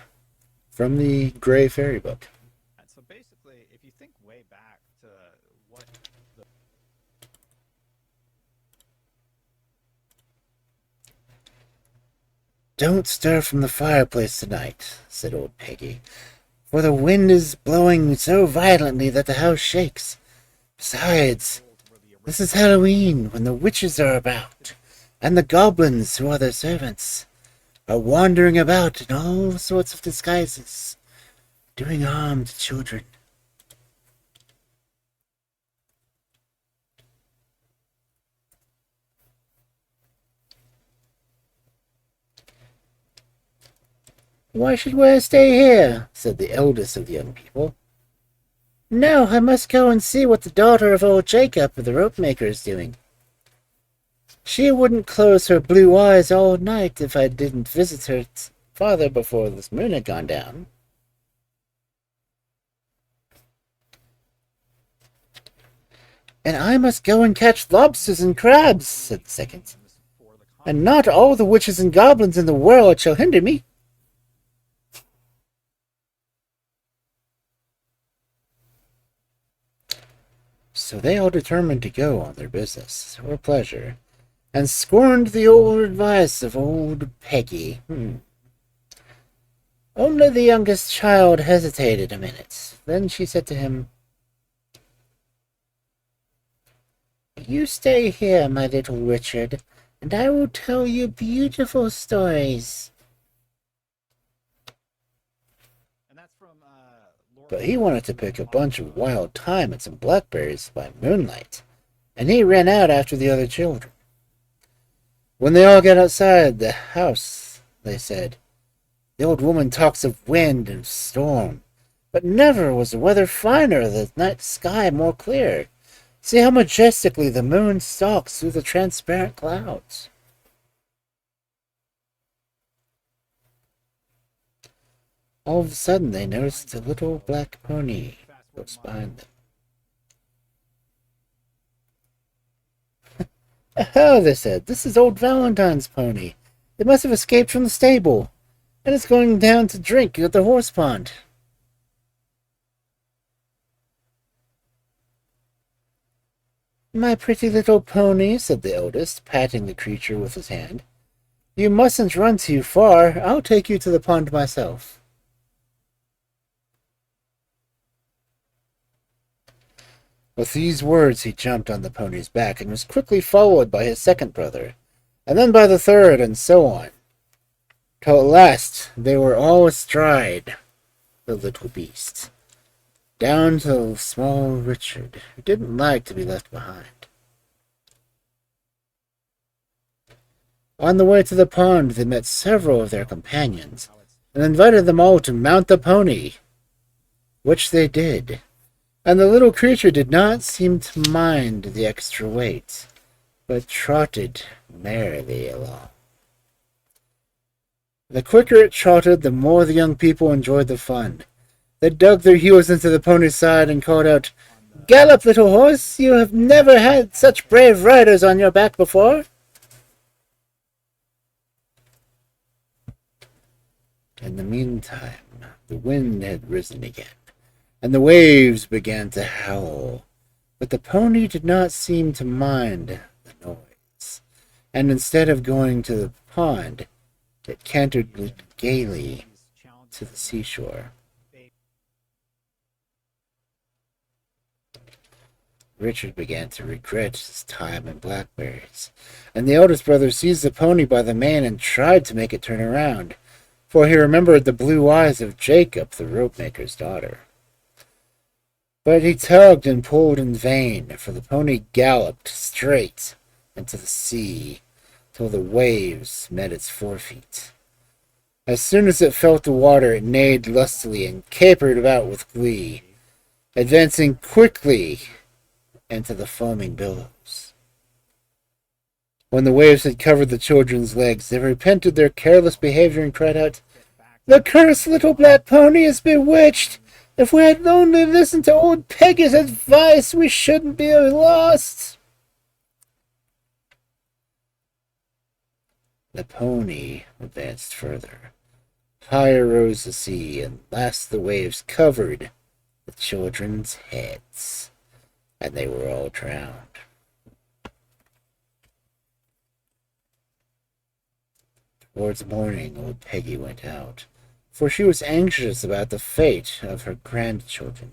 from the Gray Fairy book. So basically, if you think way back to what the "Don't stir from the fireplace tonight," said old Peggy, "for the wind is blowing so violently that the house shakes. Besides, this is Halloween, when the witches are about, and the goblins, who are their servants, are wandering about in all sorts of disguises, doing harm to children." "Why should we stay here?" said the eldest of the young people. "No, I must go and see what the daughter of old Jacob, the rope maker, is doing. She wouldn't close her blue eyes all night if I didn't visit her father before this moon had gone down." "And I must go and catch lobsters and crabs," said the second. "And not all the witches and goblins in the world shall hinder me." So they all determined to go on their business, or pleasure, and scorned the old advice of old Peggy. Only the youngest child hesitated a minute. Then she said to him, "You stay here, my little Richard, and I will tell you beautiful stories." and that's from Lord But he wanted to pick a bunch of wild thyme and some blackberries by moonlight, and he ran out after the other children. When they all got outside the house, they said, "The old woman talks of wind and storm, But never was the weather finer, the night sky more clear. See how majestically the moon stalks through the transparent clouds. All of a sudden, they noticed a little black pony close behind them. Oh, they said, this is old Valentine's pony. It must have escaped from the stable, and it's going down to drink at the horse pond. My pretty little pony, said the eldest, patting the creature with his hand. You mustn't run too far. I'll take you to the pond myself. With these words, he jumped on the pony's back and was quickly followed by his second brother, and then by the third, and so on, till at last they were all astride the little beast, down to small Richard, who didn't like to be left behind. On the way to the pond, they met several of their companions, and invited them all to mount the pony, which they did. And the little creature did not seem to mind the extra weight, but trotted merrily along. The quicker it trotted, the more the young people enjoyed the fun. They dug their heels into the pony's side and called out, "Gallop, little horse! You have never had such brave riders on your back before!" In the meantime, the wind had risen again, and the waves began to howl, but the pony did not seem to mind the noise, and instead of going to the pond, it cantered gaily to the seashore. Richard began to regret his time in blackberries, and the eldest brother seized the pony by the mane and tried to make it turn around, for he remembered the blue eyes of Jacob, the rope-maker's daughter. But he tugged and pulled in vain, for the pony galloped straight into the sea till the waves met its forefeet. As soon as it felt the water, it neighed lustily and capered about with glee, advancing quickly into the foaming billows. When the waves had covered the children's legs, they repented their careless behavior and cried out, "The cursed little black pony is bewitched! If we had only listened to old Peggy's advice, we shouldn't be lost." The pony advanced further. Higher rose the sea, and last the waves covered the children's heads, and they were all drowned. Towards morning, old Peggy went out, for she was anxious about the fate of her grandchildren.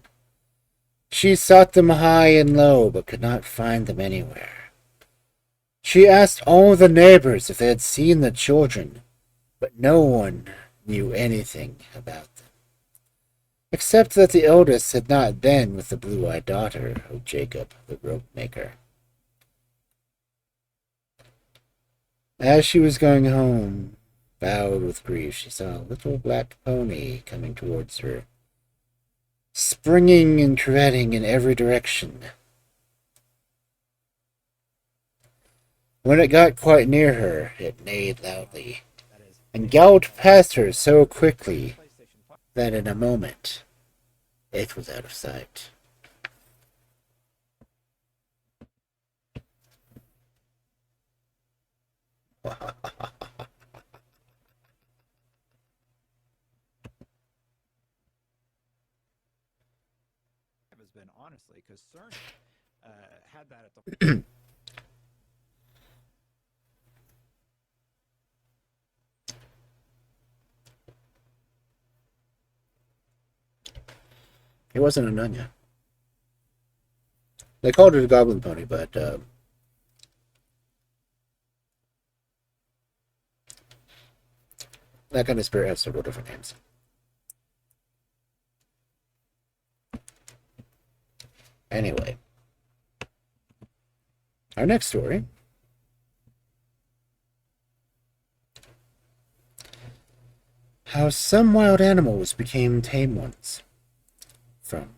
She sought them high and low, but could not find them anywhere. She asked all the neighbors if they had seen the children, but no one knew anything about them, except that the eldest had not been with the blue-eyed daughter of Jacob, the rope-maker. As she was going home, bowed with grief, she saw a little black pony coming towards her, springing and treading in every direction. When it got quite near her, it neighed loudly, and galloped past her so quickly that in a moment it was out of sight. Has been honestly because CERN had that at the. It wasn't a Nunda. They called it a Goblin Pony, but that kind of spirit has several different names. Anyway, our next story how some wild animals became tame ones. from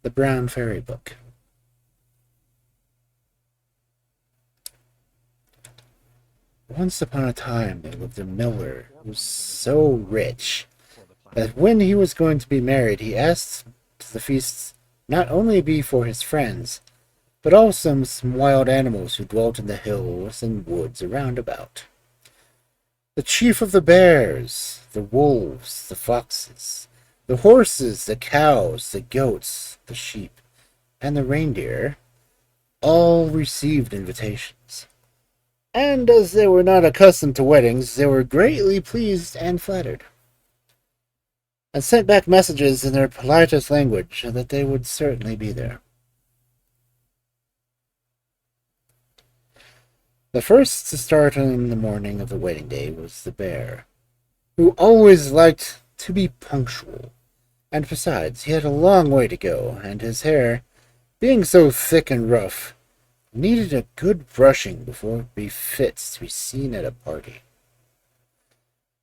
the Brown Fairy Book. Once upon a time there lived a miller who was so rich that when he was going to be married, he asked the feasts not only be for his friends, but also some wild animals who dwelt in the hills and woods around about. The chief of the bears, the wolves, the foxes, the horses, the cows, the goats, the sheep, and the reindeer all received invitations. And as they were not accustomed to weddings, they were greatly pleased and flattered, and sent back messages in their politest language that they would certainly be there. The first to start on the morning of the wedding day was the bear, who always liked to be punctual, and besides, he had a long way to go, and his hair, being so thick and rough, needed a good brushing before it would be fit to be seen at a party.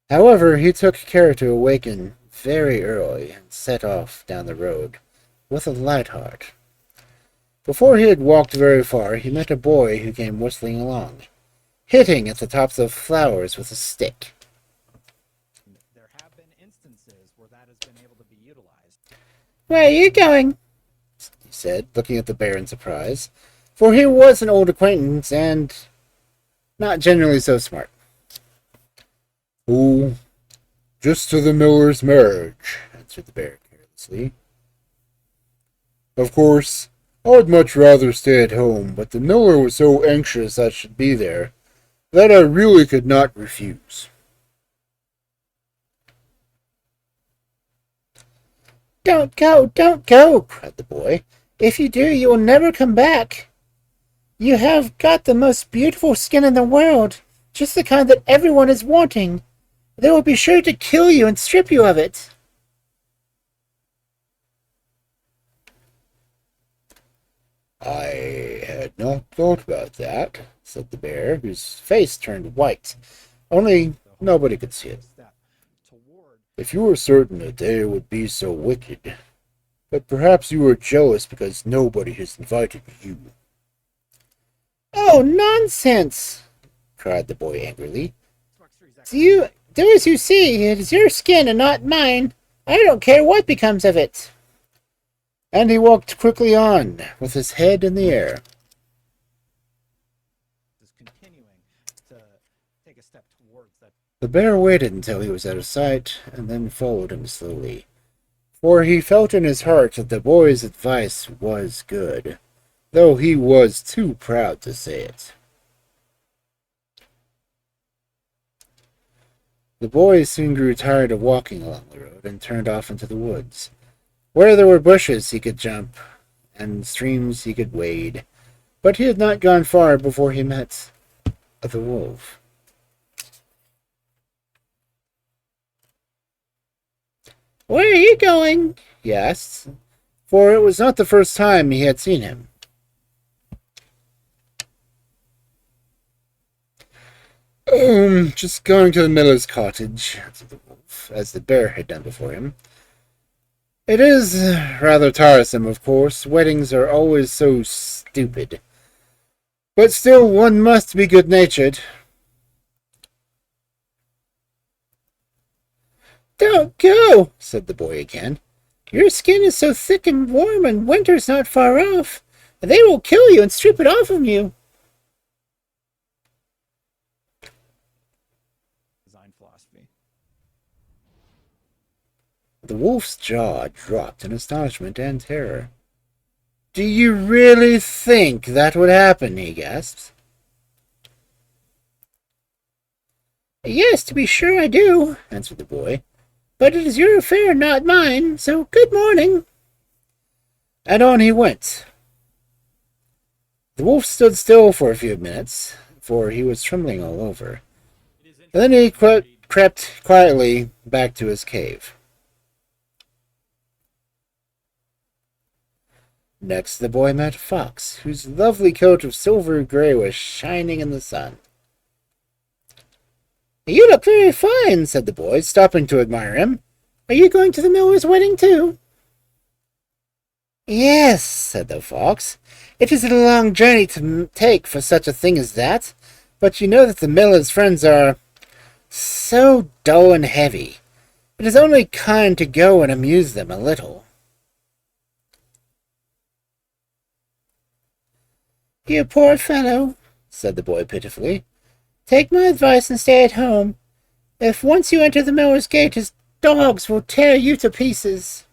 However, he took care to awaken very early and set off down the road with a light heart. Before he had walked very far, he met a boy who came whistling along, hitting at the tops of flowers with a stick. There have been instances where that has been able to be utilized. "Where are you going?" he said, looking at the bear in surprise, for he was an old acquaintance and not generally so smart. "Oh, just to the miller's marriage," answered the bear carelessly. "Of course, I'd much rather stay at home, but the miller was so anxious I should be there that I really could not refuse." "Don't go," cried the boy. "If you do, you will never come back. You have got the most beautiful skin in the world, just the kind that everyone is wanting. They will be sure to kill you and strip you of it." "I had not thought about that," said the bear, whose face turned white, only nobody could see it. "If you were certain that they would be so wicked, but perhaps you were jealous because nobody has invited you." "Oh, nonsense!" cried the boy angrily. Do as you see. It is your skin and not mine. I don't care what becomes of it." And he walked quickly on, with his head in the air. The bear waited until he was out of sight, and then followed him slowly, for he felt in his heart that the boy's advice was good, though he was too proud to say it. The boy soon grew tired of walking along the road and turned off into the woods. Where there were bushes he could jump, and streams he could wade, but he had not gone far before he met the wolf. "Where are you going?" he asked, for it was not the first time he had seen him. Just going to the miller's cottage," answered the wolf, as the bear had done before him. "It is rather tiresome, of course. Weddings are always so stupid. But still, one must be good-natured." "Don't go," said the boy again. "Your skin is so thick and warm, and winter's not far off. They will kill you and strip it off of you." The wolf's jaw dropped in astonishment and terror. "Do you really think that would happen?" he gasped. "Yes, to be sure I do," answered the boy. "But it is your affair, not mine, so good morning." And on he went. The wolf stood still for a few minutes, for he was trembling all over. And then he crept quietly back to his cave. Next, the boy met a fox, whose lovely coat of silver gray was shining in the sun. "You look very fine," said the boy, stopping to admire him. "Are you going to the miller's wedding, too?" Yes, said the fox. It is a long journey to take for such a thing as that, but you know that the miller's friends are so dull and heavy. It is only kind to go and amuse them a little. You poor fellow, said the boy pitifully. Take my advice and stay at home. If once you enter the miller's gate, his dogs will tear you to pieces.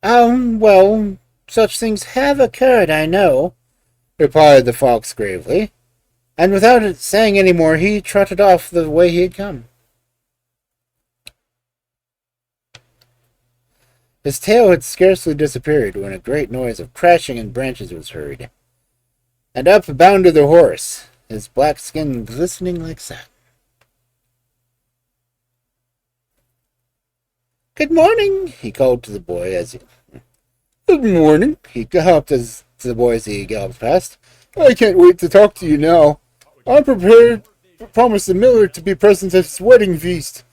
Well, such things have occurred, I know, replied the fox gravely, and without saying any more, he trotted off the way he had come. His tail had scarcely disappeared when a great noise of crashing in branches was heard, and up bounded the horse, his black skin glistening like satin. "Good morning," he called to the boy as he... "Good morning," he galloped to the boy as he galloped past. "I can't wait to talk to you now. I'm prepared to promise the miller to be present at his wedding feast,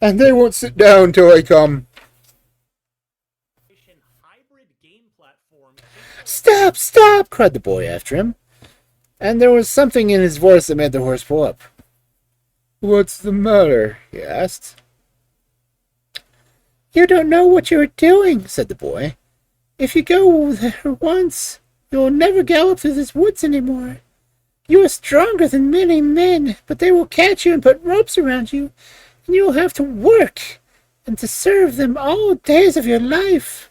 and they won't sit down till I come." "Stop, stop!" cried the boy after him, and there was something in his voice that made the horse pull up. "What's the matter?" he asked. "You don't know what you are doing," said the boy. "If you go there once, you will never gallop through these woods any more. You are stronger than many men, but they will catch you and put ropes around you, and you will have to work and to serve them all days of your life."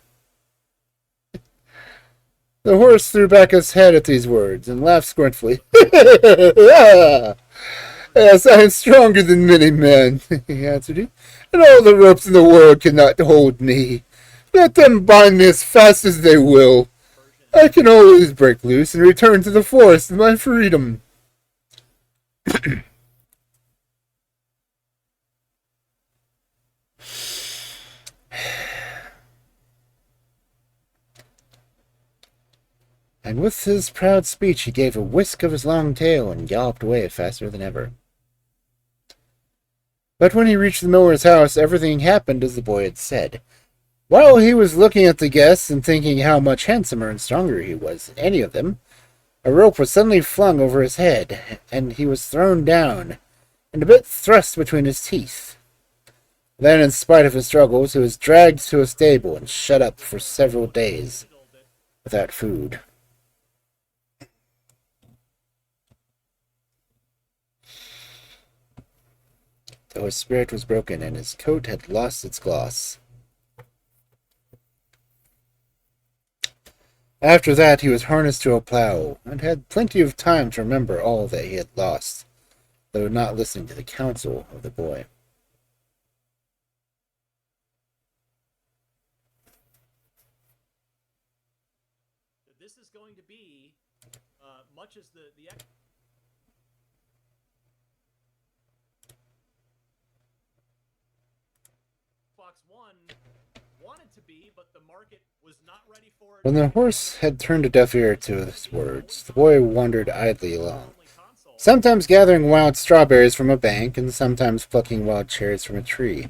The horse threw back his head at these words and laughed scornfully. "Yes, I am stronger than many men," he answered him, "and all the ropes in the world cannot hold me. Let them bind me as fast as they will. I can always break loose and return to the forest with my freedom." And with his proud speech he gave a whisk of his long tail and galloped away faster than ever. But when he reached the miller's house, everything happened as the boy had said. While he was looking at the guests and thinking how much handsomer and stronger he was than any of them, a rope was suddenly flung over his head, and he was thrown down, and a bit thrust between his teeth. Then, in spite of his struggles, he was dragged to a stable and shut up for several days without food. Though his spirit was broken and his coat had lost its gloss. After that he was harnessed to a plough, and had plenty of time to remember all that he had lost, though not listening to the counsel of the boy. This is going to be much as the Xbox One wanted to be, but the market was not ready for it. When the horse had turned a deaf ear to his words, the boy wandered idly along, sometimes gathering wild strawberries from a bank, and sometimes plucking wild cherries from a tree,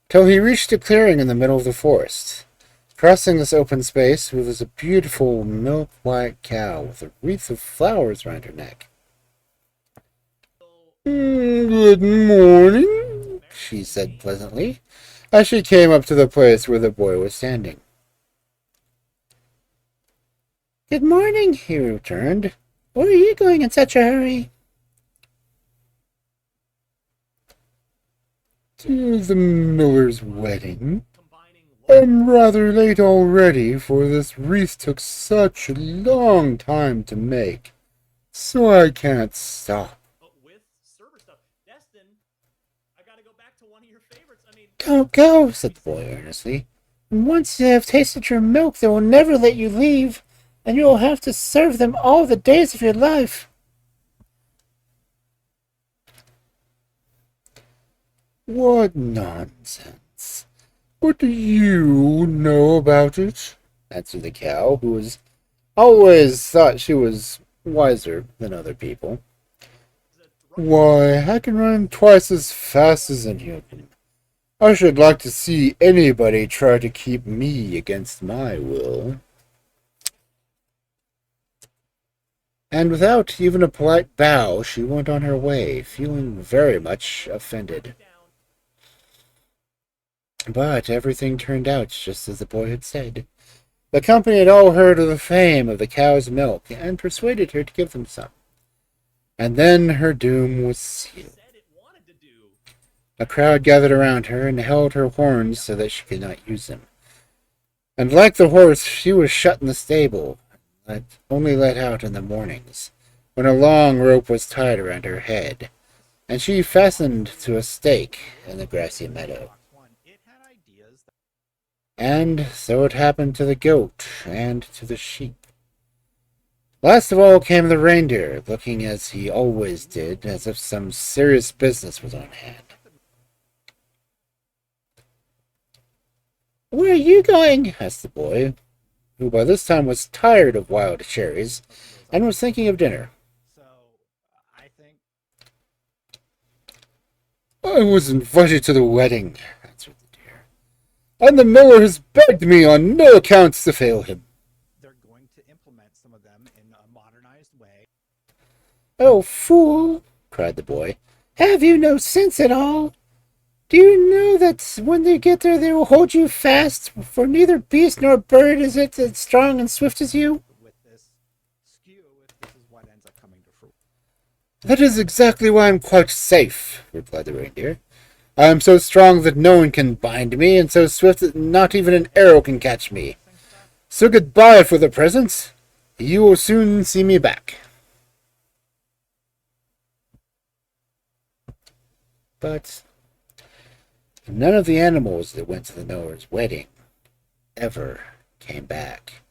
till he reached a clearing in the middle of the forest. Crossing this open space was a beautiful milk-white cow with a wreath of flowers round her neck. "Good morning," she said pleasantly, as she came up to the place where the boy was standing. "Good morning," he returned. "Where are you going in such a hurry?" "To the miller's wedding. I'm rather late already, for this wreath took such a long time to make, so I can't stop." But with server stuff, Destin, I gotta go back to one of your favorites. I mean, "Don't go," said the boy earnestly. "And once you have tasted your milk, they will never let you leave, and you will have to serve them all the days of your life." "What nonsense! What do you know about it?" answered the cow, who was always thought she was wiser than other people. "Why, I can run twice as fast as any of them, I should like to see anybody try to keep me against my will. And without even a polite bow, she went on her way, feeling very much offended. But everything turned out just as the boy had said. The company had all heard of the fame of the cow's milk, and persuaded her to give them some. And then her doom was sealed. A crowd gathered around her and held her horns so that she could not use them. And like the horse, she was shut in the stable, only let out in the mornings, when a long rope was tied around her head, and she fastened to a stake in the grassy meadow. And so it happened to the goat and to the sheep. Last of all came the reindeer, looking as he always did, as if some serious business was on hand. "Where are you going?" asked the boy, who by this time was tired of wild cherries and was thinking of dinner. So, I think... "I was invited to the wedding," answered the deer, "and the miller has begged me on no accounts to fail him." They're going to implement some of them in a modernized way. "Oh, fool!" cried the boy. "Have you no sense at all? Do you know that when they get there they will hold you fast, for neither beast nor bird is it as strong and swift as you?" With this skew, if this is what ends up coming to fruit. "That is exactly why I am quite safe," replied the reindeer. "I am so strong that no one can bind me, and so swift that not even an arrow can catch me. So goodbye for the present. You will soon see me back." But none of the animals that went to the miller's wedding ever came back.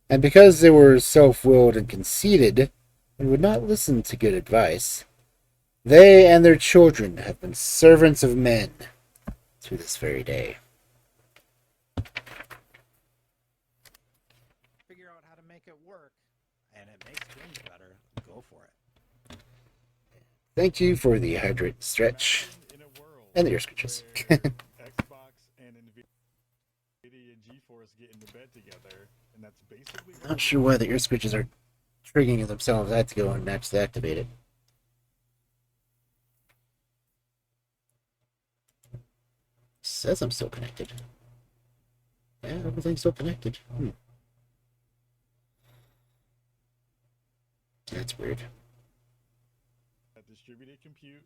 And because they were self-willed and conceited, and would not listen to good advice, they and their children have been servants of men to this very day. Figure out how to make it work, and it makes things better. Go for it. Thank you for the hydrate stretch and the ear scratches. Xbox and Nvidia and GeForce get into bed together, and that's basically Not sure why the ear scratches are triggering themselves. I have to go and actually activate it. Says I'm still connected. Yeah, everything's still connected. That's weird. a distributed compute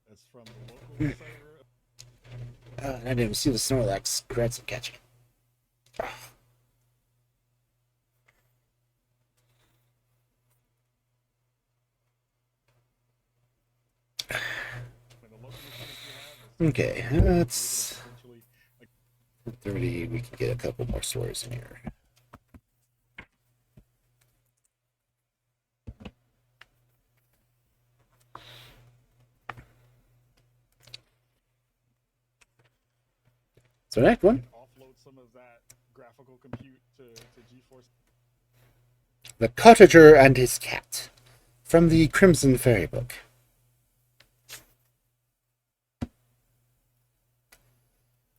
that's from the local server. I didn't even see the Snorlax. Congrats on catching it. Okay, that's 30. We can get a couple more stores in here. So next one. Offload some of that graphical compute to GeForce. The Cottager and His Cat, from the Crimson Fairy Book.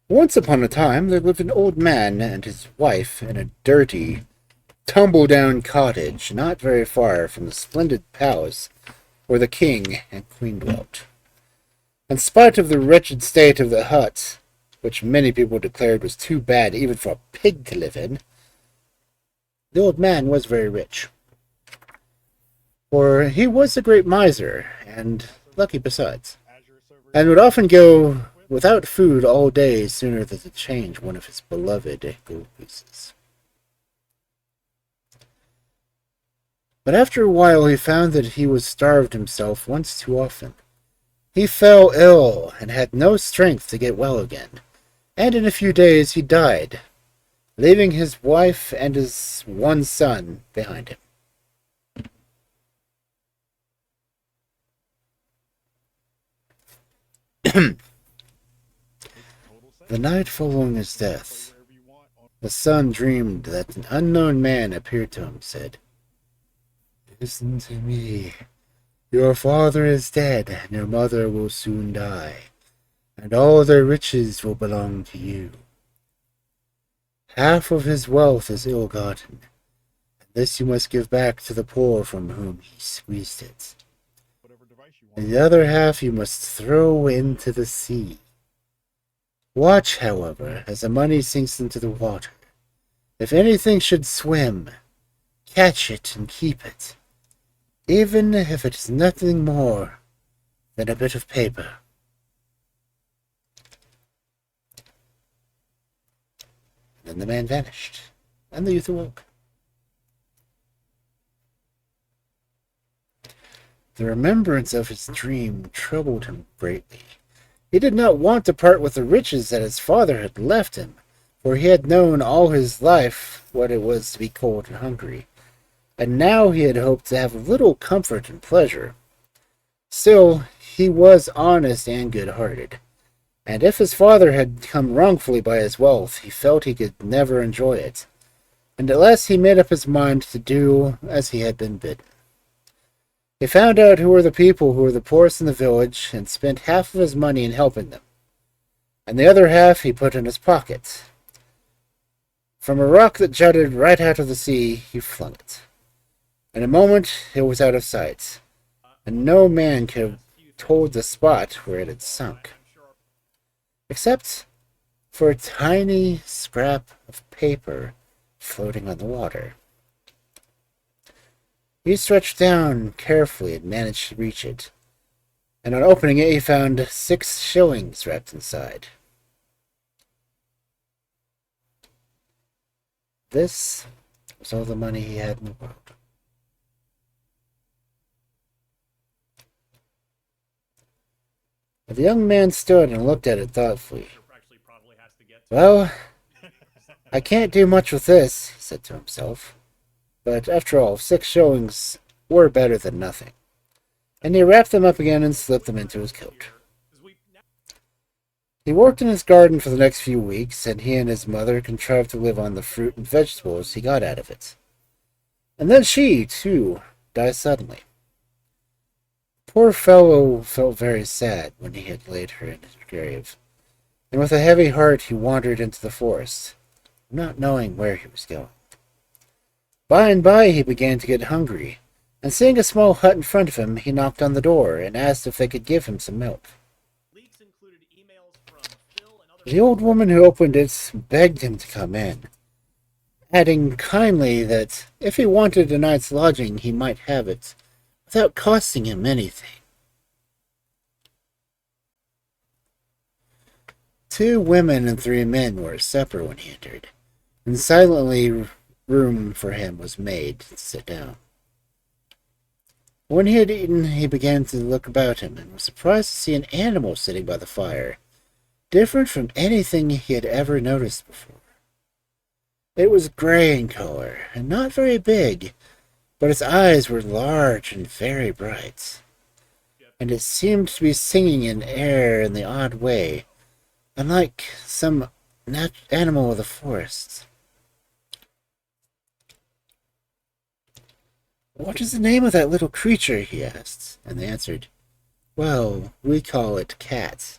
Once upon a time, there lived an old man and his wife in a dirty, tumble-down cottage not very far from the splendid palace where the king and queen dwelt. In spite of the wretched state of the hut, which many people declared was too bad even for a pig to live in, the old man was very rich. For he was a great miser, and lucky besides, and would often go without food all day sooner than to change one of his beloved gold pieces. But after a while he found that he was starved himself once too often. He fell ill and had no strength to get well again, and in a few days he died, leaving his wife and his one son behind him. The night following his death, the son dreamed that an unknown man appeared to him and said, "Listen to me. Your father is dead, and your mother will soon die. and all their riches will belong to you. Half of his wealth is ill-gotten, and this you must give back to the poor from whom he squeezed it. Whatever device you And want. the other half you must throw into the sea. Watch, however, as the money sinks into the water. If anything should swim, catch it and keep it, even if it is nothing more than a bit of paper. Then the man vanished, and the youth awoke. The remembrance of his dream troubled him greatly. He did not want to part with the riches that his father had left him, for he had known all his life what it was to be cold and hungry, and now he had hoped to have a little comfort and pleasure. Still, he was honest and good-hearted, and if his father had come wrongfully by his wealth, he felt he could never enjoy it, and at last he made up his mind to do as he had been bidden. He found out who were the people who were the poorest in the village, and spent half of his money in helping them, and the other half he put in his pocket. From a rock that jutted right out of the sea, he flung it. In a moment, it was out of sight, and no man could have told the spot where it had sunk, except for a tiny scrap of paper floating on the water. He stretched down carefully and managed to reach it, and on opening it he found 6 shillings wrapped inside. This was all the money he had in the world. The young man stood and looked at it thoughtfully. Well, I can't do much with this, he said to himself. But after all, 6 shillings were better than nothing. And he wrapped them up again and slipped them into his coat. He worked in his garden for the next few weeks, and he and his mother contrived to live on the fruit and vegetables he got out of it. And then she, too, died suddenly. Poor fellow felt very sad when he had laid her in his grave, and with a heavy heart he wandered into the forest, not knowing where he was going. By and by he began to get hungry, and seeing a small hut in front of him, he knocked on the door and asked if they could give him some milk. The old woman who opened it begged him to come in, adding kindly that if he wanted a night's lodging he might have it, without costing him anything. 2 women and 3 men were at supper when he entered, and silently room for him was made to sit down. When he had eaten, he began to look about him, and was surprised to see an animal sitting by the fire, different from anything he had ever noticed before. It was gray in color, and not very big, but its eyes were large and very bright, and it seemed to be singing in air in the odd way, unlike some animal of the forest. "What is the name of that little creature?" he asked, and they answered, "Well, we call it cat."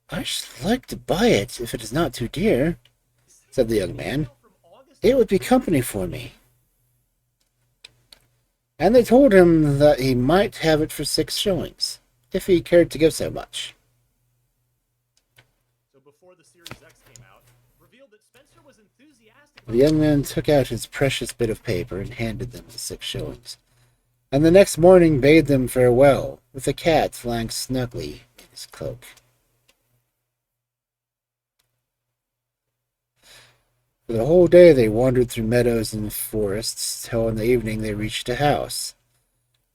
"I should like to buy it if it is not too dear," said the young man. "It would be company for me." And they told him that he might have it for 6 shillings, if he cared to give so much. The young man took out his precious bit of paper and handed them the 6 shillings, and the next morning bade them farewell, with the cat lying snugly in his cloak. For the whole day they wandered through meadows and forests, till in the evening they reached a house.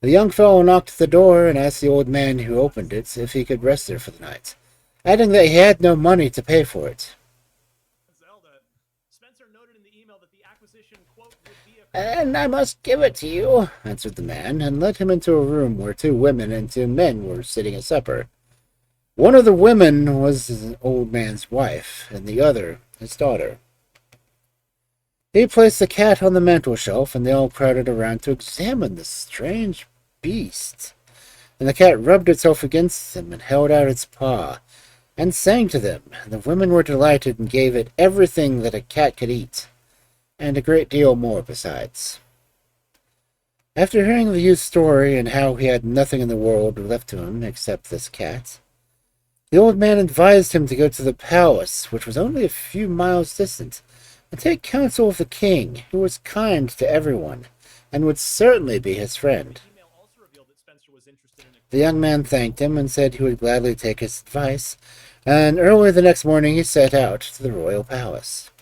The young fellow knocked at the door and asked the old man who opened it if he could rest there for the night, adding that he had no money to pay for it. "And I must give it to you," answered the man, and led him into a room where 2 women and 2 men were sitting at supper. One of the women was the old man's wife, and the other his daughter. He placed the cat on the mantel-shelf, and they all crowded around to examine the strange beast. And the cat rubbed itself against them and held out its paw, and sang to them. And the women were delighted and gave it everything that a cat could eat, and a great deal more besides. After hearing the youth's story and how he had nothing in the world left to him except this cat, the old man advised him to go to the palace, which was only a few miles distant, and take counsel with the king, who was kind to everyone, and would certainly be his friend. The email also revealed that Spencer was interested in The young man thanked him and said he would gladly take his advice, and early the next morning he set out to the royal palace.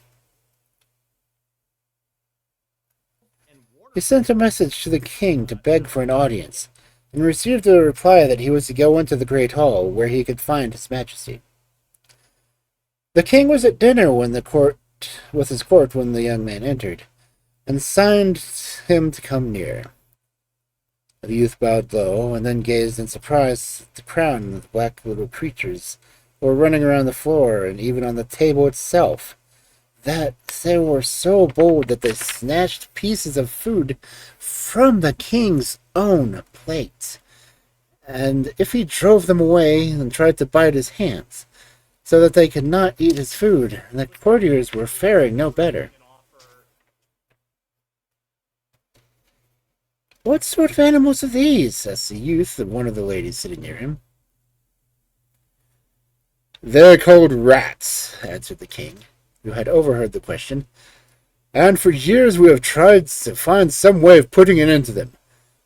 He sent a message to the king to beg for an audience, and received a reply that he was to go into the great hall where he could find his majesty. The king was at dinner with his court when the young man entered, and signed him to come near. The youth bowed low, and then gazed in surprise at the crown and the black little creatures who were running around the floor and even on the table itself, that they were so bold that they snatched pieces of food from the king's own plate, and if he drove them away and tried to bite his hands, so that they could not eat his food, and the courtiers were faring no better. an offer. "What sort of animals are these?" asked the youth of one of the ladies sitting near him. "They're called rats," answered the king, who had overheard the question, "and for years we have tried to find some way of putting an end to them,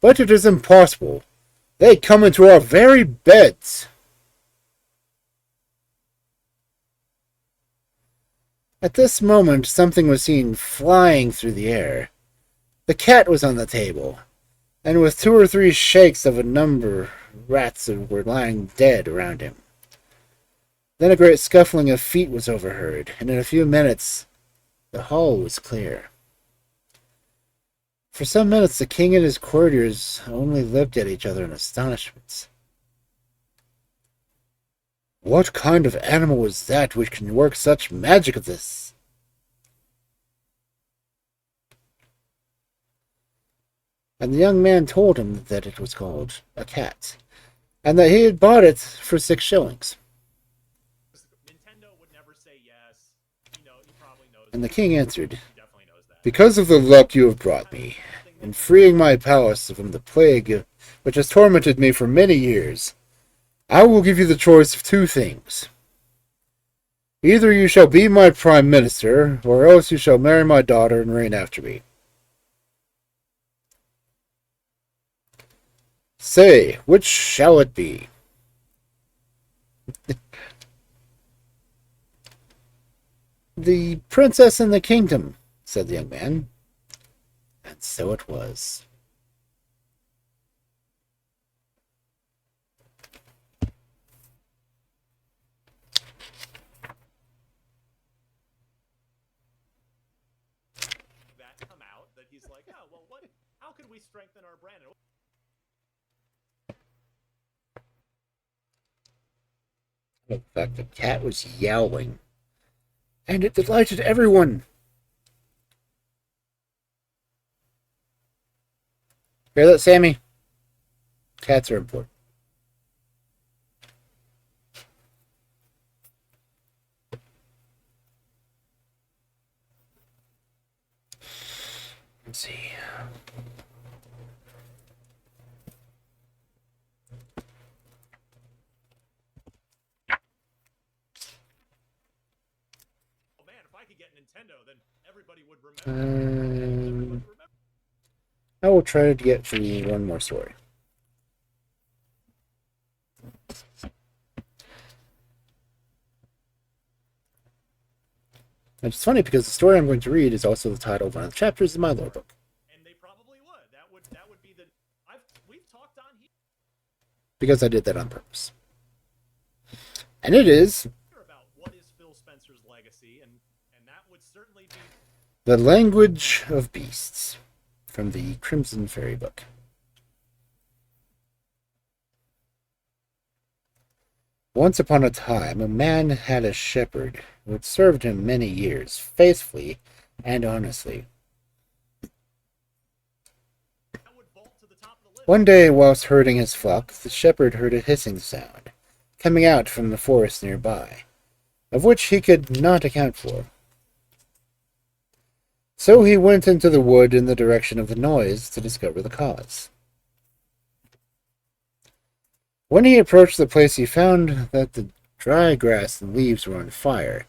but it is impossible. They come into our very beds." At this moment something was seen flying through the air. The cat was on the table, and with 2 or 3 shakes of a number rats were lying dead around him. Then a great scuffling of feet was overheard, and in a few minutes the hall was clear. For some minutes the king and his courtiers only looked at each other in astonishment. "What kind of animal is that which can work such magic as this?" And the young man told him that it was called a cat, and that he had bought it for 6 shillings. Nintendo would never say yes. He probably knows. And the king answered, He definitely knows that. "Because of the luck you have brought me, in freeing my palace from the plague which has tormented me for many years, I will give you the choice of 2 things. Either you shall be my prime minister, or else you shall marry my daughter and reign after me. Say, which shall it be?" "The princess in the kingdom," said the young man. And so it was. That come out that he's like, oh well, how could we strengthen our brand? In fact, the cat was yowling, and it delighted everyone. Hear that, Sammy? Cats are important. Let's see. Oh man, if I could get Nintendo, then everybody would remember. I will try to get through one more story. And it's funny because the story I'm going to read is also the title of one of the chapters in my lore book. And they probably would. That would be the. We've talked on here Because I did that on purpose. And it is about what is Phil Spencer's legacy, and that would certainly be. The Language of Beasts, from the Crimson Fairy book. Once upon a time, a man had a shepherd who had served him many years, faithfully and honestly. That would vault to the top of the One day, whilst herding his flock, the shepherd heard a hissing sound, coming out from the forest nearby, of which he could not account for. So he went into the wood in the direction of the noise to discover the cause. When he approached the place, he found that the dry grass and leaves were on fire,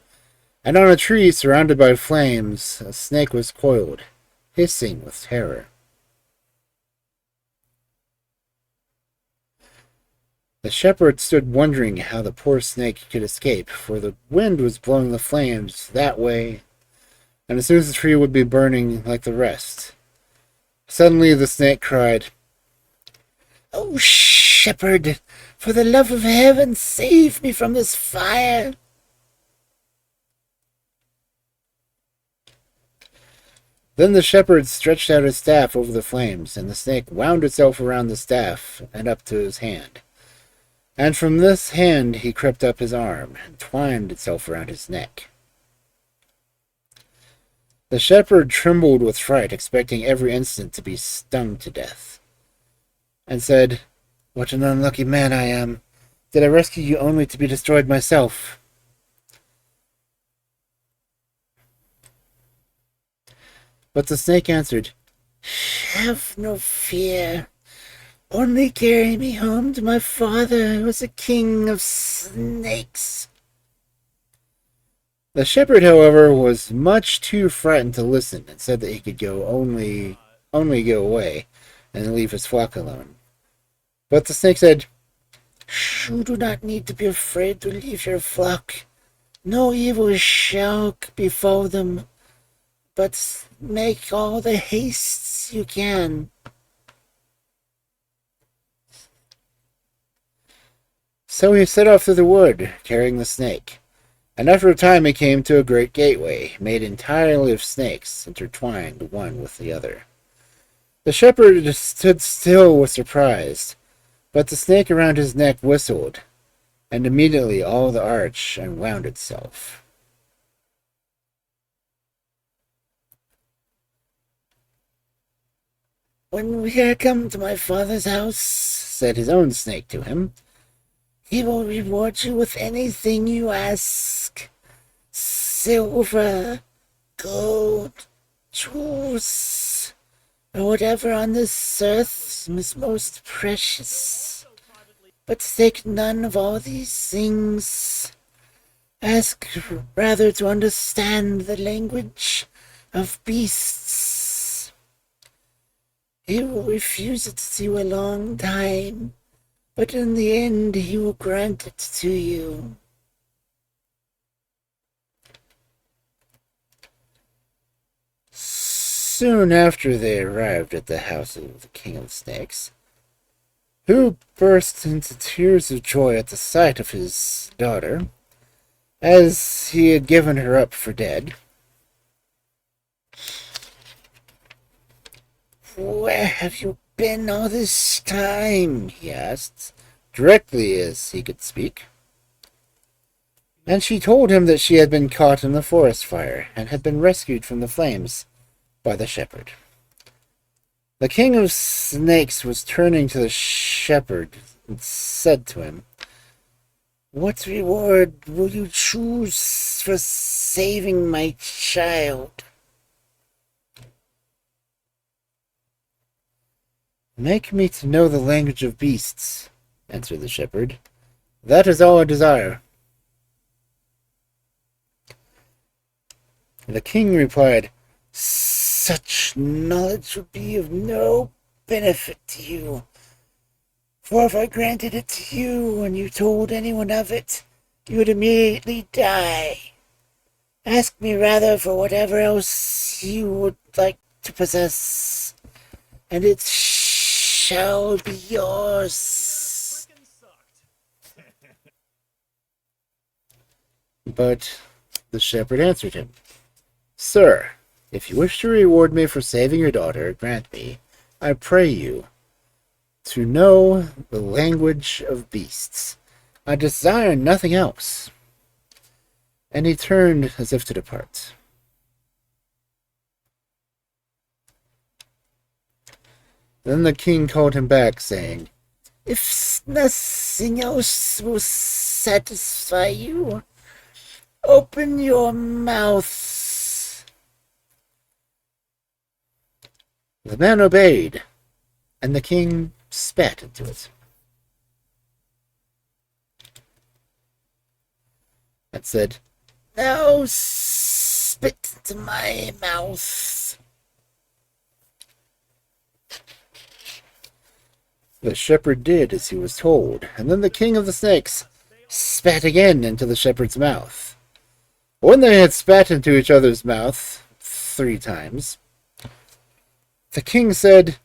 and on a tree surrounded by flames, a snake was coiled, hissing with terror. The shepherd stood wondering how the poor snake could escape, for the wind was blowing the flames that way, and as soon as the tree would be burning like the rest. Suddenly the snake cried, "Oh, shepherd, for the love of heaven, save me from this fire!" Then the shepherd stretched out his staff over the flames, and the snake wound itself around the staff and up to his hand. And from this hand he crept up his arm, and twined itself around his neck. The shepherd trembled with fright, expecting every instant to be stung to death, and said, "What an unlucky man I am! Did I rescue you only to be destroyed myself?" But the snake answered, "Have no fear. Only carry me home to my father, who is a king of snakes." The shepherd, however, was much too frightened to listen, and said that he could only go away and leave his flock alone. But the snake said, "You do not need to be afraid to leave your flock. No evil shall befall them, but make all the haste you can." So he set off through the wood, carrying the snake, and after a time he came to a great gateway, made entirely of snakes, intertwined one with the other. The shepherd stood still with surprise, but the snake around his neck whistled, and immediately all the arch unwound itself. "When we are come to my father's house," said his own snake to him, "he will reward you with anything you ask. Silver, gold, jewels, or whatever on this earth is most precious. But take none of all these things. Ask rather to understand the language of beasts. He will refuse it to you a long time, but in the end he will grant it to you." Soon after they arrived at the house of the King of Snakes, who burst into tears of joy at the sight of his daughter, as he had given her up for dead. "Where have you been all this time?" he asked, directly as he could speak. And she told him that she had been caught in the forest fire, and had been rescued from the flames by the shepherd. The King of Snakes was turning to the shepherd and said to him, "What reward will you choose for saving my child?" "Make me to know the language of beasts," answered the shepherd. "That is all I desire." The king replied, "Such knowledge would be of no benefit to you, for if I granted it to you and you told anyone of it, you would immediately die. Ask me rather for whatever else you would like to possess, and it shall be yours." But the shepherd answered him, "Sir, if you wish to reward me for saving your daughter, grant me, I pray you, to know the language of beasts. I desire nothing else." And he turned as if to depart. Then the king called him back, saying, "If nothing else will satisfy you, open your mouth." The man obeyed, and the king spat into it. And said, "Now spit into my mouth." The shepherd did as he was told, and then the king of the snakes spat again into the shepherd's mouth. When they had spat into each other's mouth 3 times, the king said,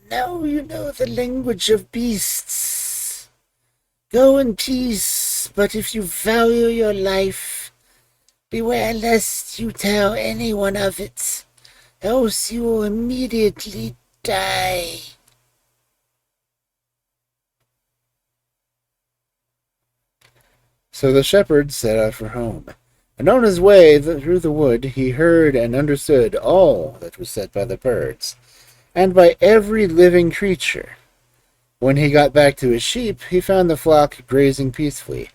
"Now you know the language of beasts. Go in peace, but if you value your life, beware lest you tell anyone of it, else you will immediately die." So the shepherd set out for home, and on his way through the wood he heard and understood all that was said by the birds, and by every living creature. When he got back to his sheep, he found the flock grazing peacefully,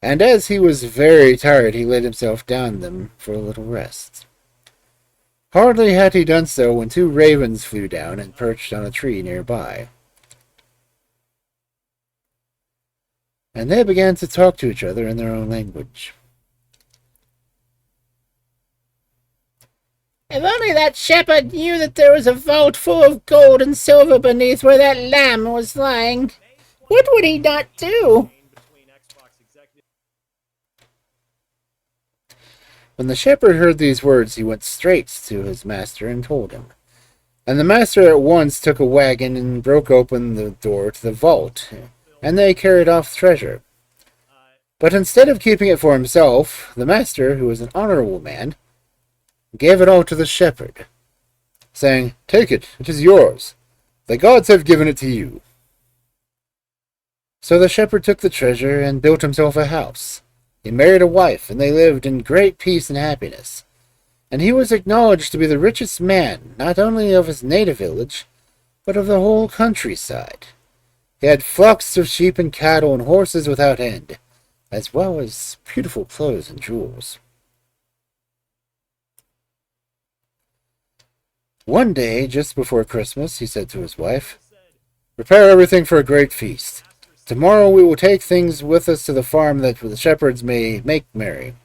and as he was very tired, he laid himself down them for a little rest. Hardly had he done so when 2 ravens flew down and perched on a tree nearby. And they began to talk to each other in their own language. "If only that shepherd knew that there was a vault full of gold and silver beneath where that lamb was lying, what would he not do?" When the shepherd heard these words, he went straight to his master and told him. And the master at once took a wagon and broke open the door to the vault, and they carried off the treasure. But instead of keeping it for himself, the master, who was an honorable man, gave it all to the shepherd, saying, "Take it, it is yours. The gods have given it to you." So the shepherd took the treasure and built himself a house. He married a wife, and they lived in great peace and happiness. And he was acknowledged to be the richest man, not only of his native village, but of the whole countryside. He had flocks of sheep and cattle and horses without end, as well as beautiful clothes and jewels. One day, just before Christmas, he said to his wife, "Prepare everything for a great feast. Tomorrow we will take things with us to the farm that the shepherds may make merry."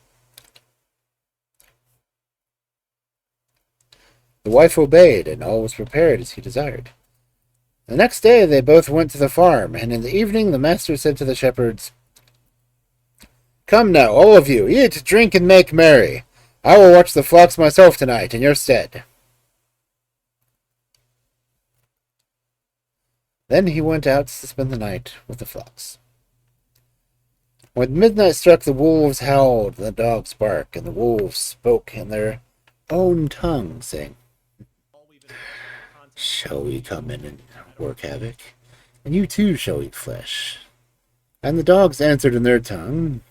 The wife obeyed, and all was prepared as he desired. The next day they both went to the farm, and in the evening the master said to the shepherds, "Come now, all of you, eat, drink, and make merry. I will watch the flocks myself tonight in your stead." Then he went out to spend the night with the flocks. When midnight struck, the wolves howled, and the dogs barked, and the wolves spoke in their own tongue, saying, "Shall we come in and work havoc? And you too shall eat flesh." And the dogs answered in their tongue,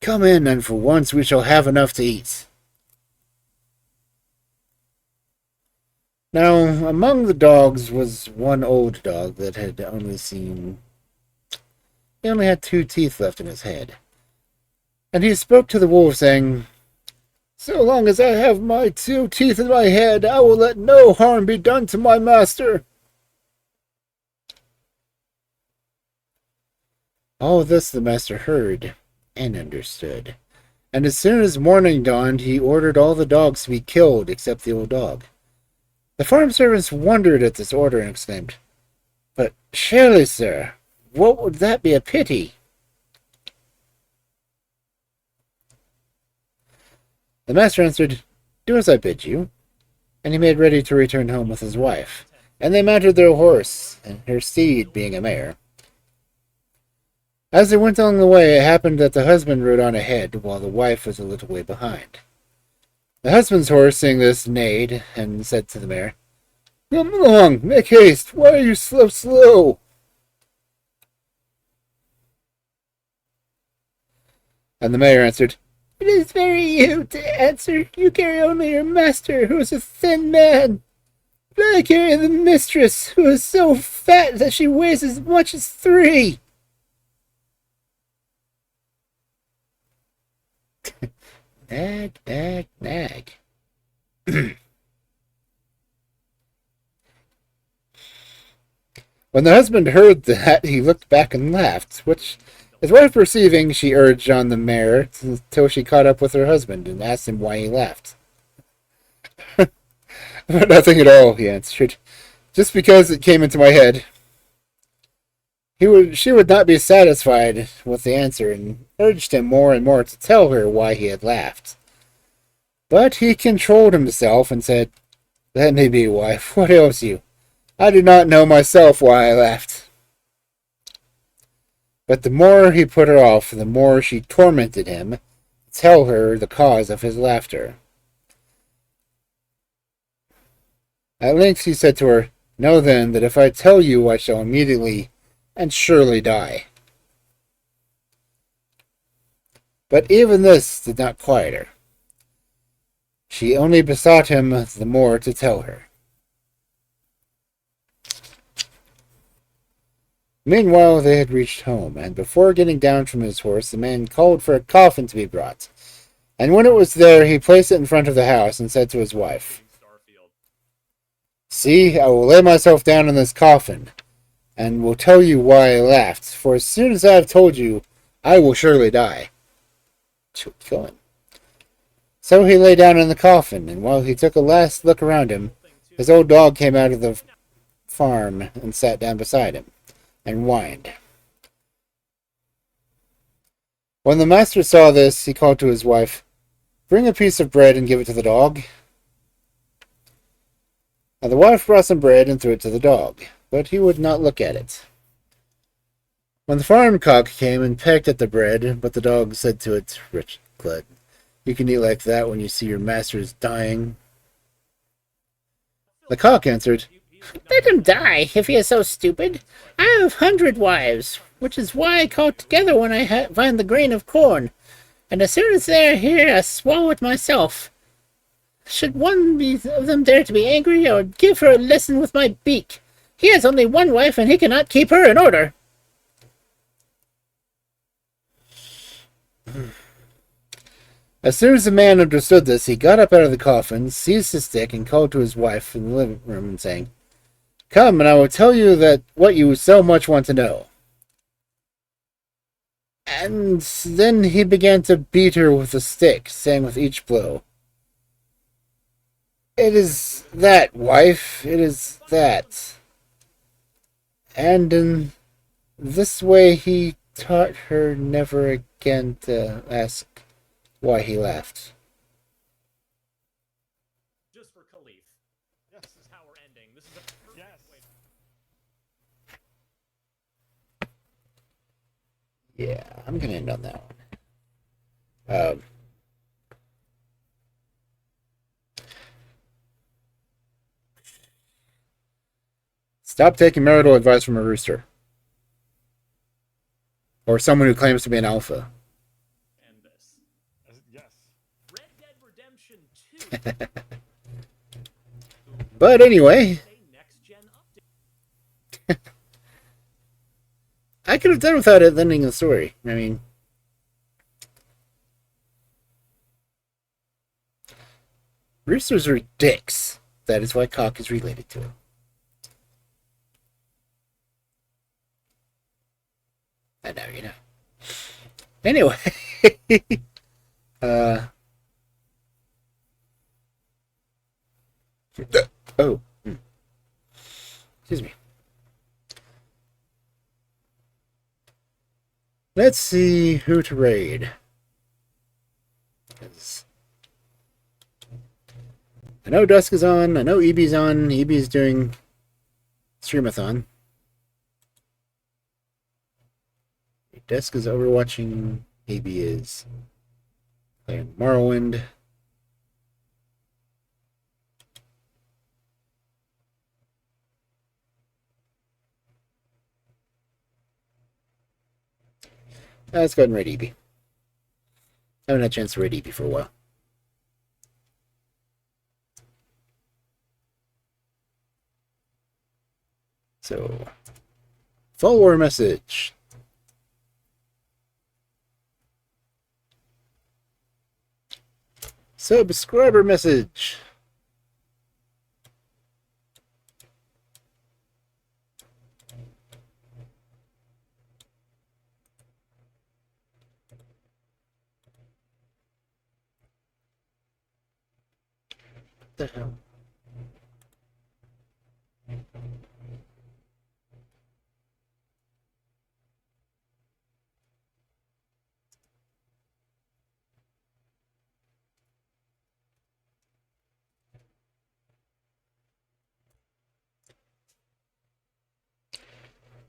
"Come in, and for once we shall have enough to eat." Now, among the dogs was one old dog that had he only had 2 teeth left in his head. And he spoke to the wolf, saying, "So long as I have my 2 teeth in my head, I will let no harm be done to my master." All this the master heard and understood. And as soon as morning dawned, he ordered all the dogs to be killed except the old dog. The farm servants wondered at this order and exclaimed, "But surely, sir, what would that be a pity?" The master answered, "Do as I bid you." And he made ready to return home with his wife, and they mounted their horse, and her steed being a mare. As they went along the way, it happened that the husband rode on ahead, while the wife was a little way behind. The husband's horse, seeing this, neighed, and said to the mare, "Come along, make haste, why are you so slow?" And the mare answered, "It is very you to answer. You carry only your master, who is a thin man." But I carry the mistress, who is so fat that she weighs as much as 3. Nag, nag, nag. When the husband heard that, he looked back and laughed, which his wife perceiving, she urged on the mare till she caught up with her husband and asked him why he laughed. Nothing at all, he answered. Just because it came into my head. She would not be satisfied with the answer and urged him more and more to tell her why he had laughed. But he controlled himself and said, "Let me be, wife. What ails you? I do not know myself why I laughed." But the more he put her off, the more she tormented him to tell her the cause of his laughter. At length he said to her, "Know then that if I tell you, I shall immediately and surely die." But even this did not quiet her. She only besought him the more to tell her. Meanwhile, they had reached home, and before getting down from his horse, the man called for a coffin to be brought. And when it was there, he placed it in front of the house and said to his wife, "See, I will lay myself down in this coffin, and will tell you why I laughed, for as soon as I have told you, I will surely die." She'll kill him. So he lay down in the coffin, and while he took a last look around him, his old dog came out of the farm and sat down beside him, and whined. When the master saw this, he called to his wife, "Bring a piece of bread and give it to the dog." And the wife brought some bread and threw it to the dog, but he would not look at it. When the farm cock came and pecked at the bread, but the dog said to it, "Rich glad, you can eat like that when you see your master is dying." The cock answered, "Let him die, if he is so stupid. I have 100 wives, which is why I call together when I find the grain of corn, and as soon as they are here, I swallow it myself. Should one of them dare to be angry, I would give her a lesson with my beak. He has only one wife, and he cannot keep her in order." As soon as the man understood this, he got up out of the coffin, seized his stick, and called to his wife in the living room, and saying, "Come, and I will tell you what you so much want to know." And then he began to beat her with a stick, saying with each blow, "It is that, wife, it is that." And in this way he taught her never again to ask why he laughed. Just for Khalif. Yes. This is how we're ending. This is a perfect Yes. way. Yeah, I'm gonna end on that one. Stop taking marital advice from a rooster. Or someone who claims to be an alpha. And this. Yes. Red Dead Redemption 2. But anyway, Next gen update. I could have done without it ending the story. I mean, roosters are dicks. That is why cock is related to it. And now you know. Anyway, oh, excuse me. Let's see who to raid. 'Cause I know Dusk is on. I know EB's on. EB's doing Streamathon. Dusk is overwatching. EB is playing Morrowind. Let's go ahead and raid EB. I haven't had a chance to raid EB for a while. So, follower message. Subscriber message. What the hell?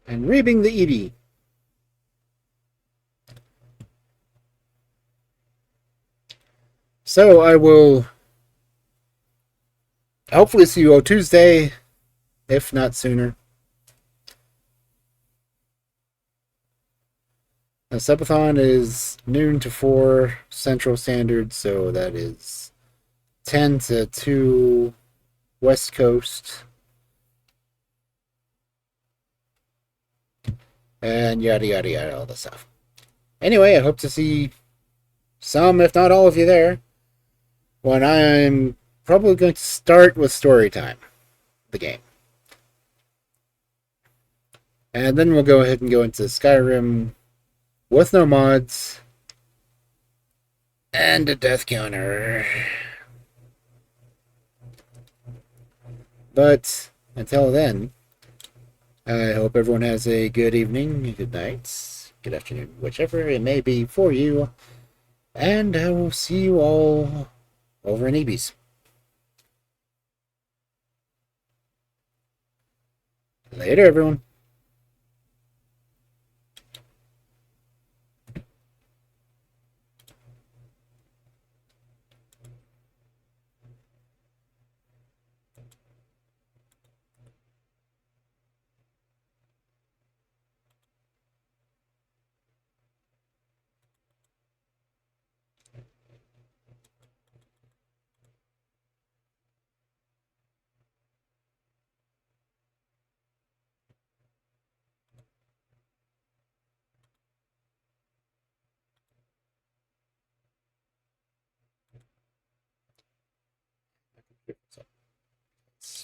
And reaping the Edie. So I will hopefully see you all Tuesday, if not sooner. The subathon is noon to 4 Central Standard, so that is 10 to 2 West Coast. And yada yada yada, all this stuff. Anyway, I hope to see some, if not all of you there, when I'm probably going to start with story time, the game. And then we'll go ahead and go into Skyrim with no mods and a death counter. But until then, I hope everyone has a good evening, good night, good afternoon, whichever it may be for you. And I will see you all over in EBs. Later, everyone. So.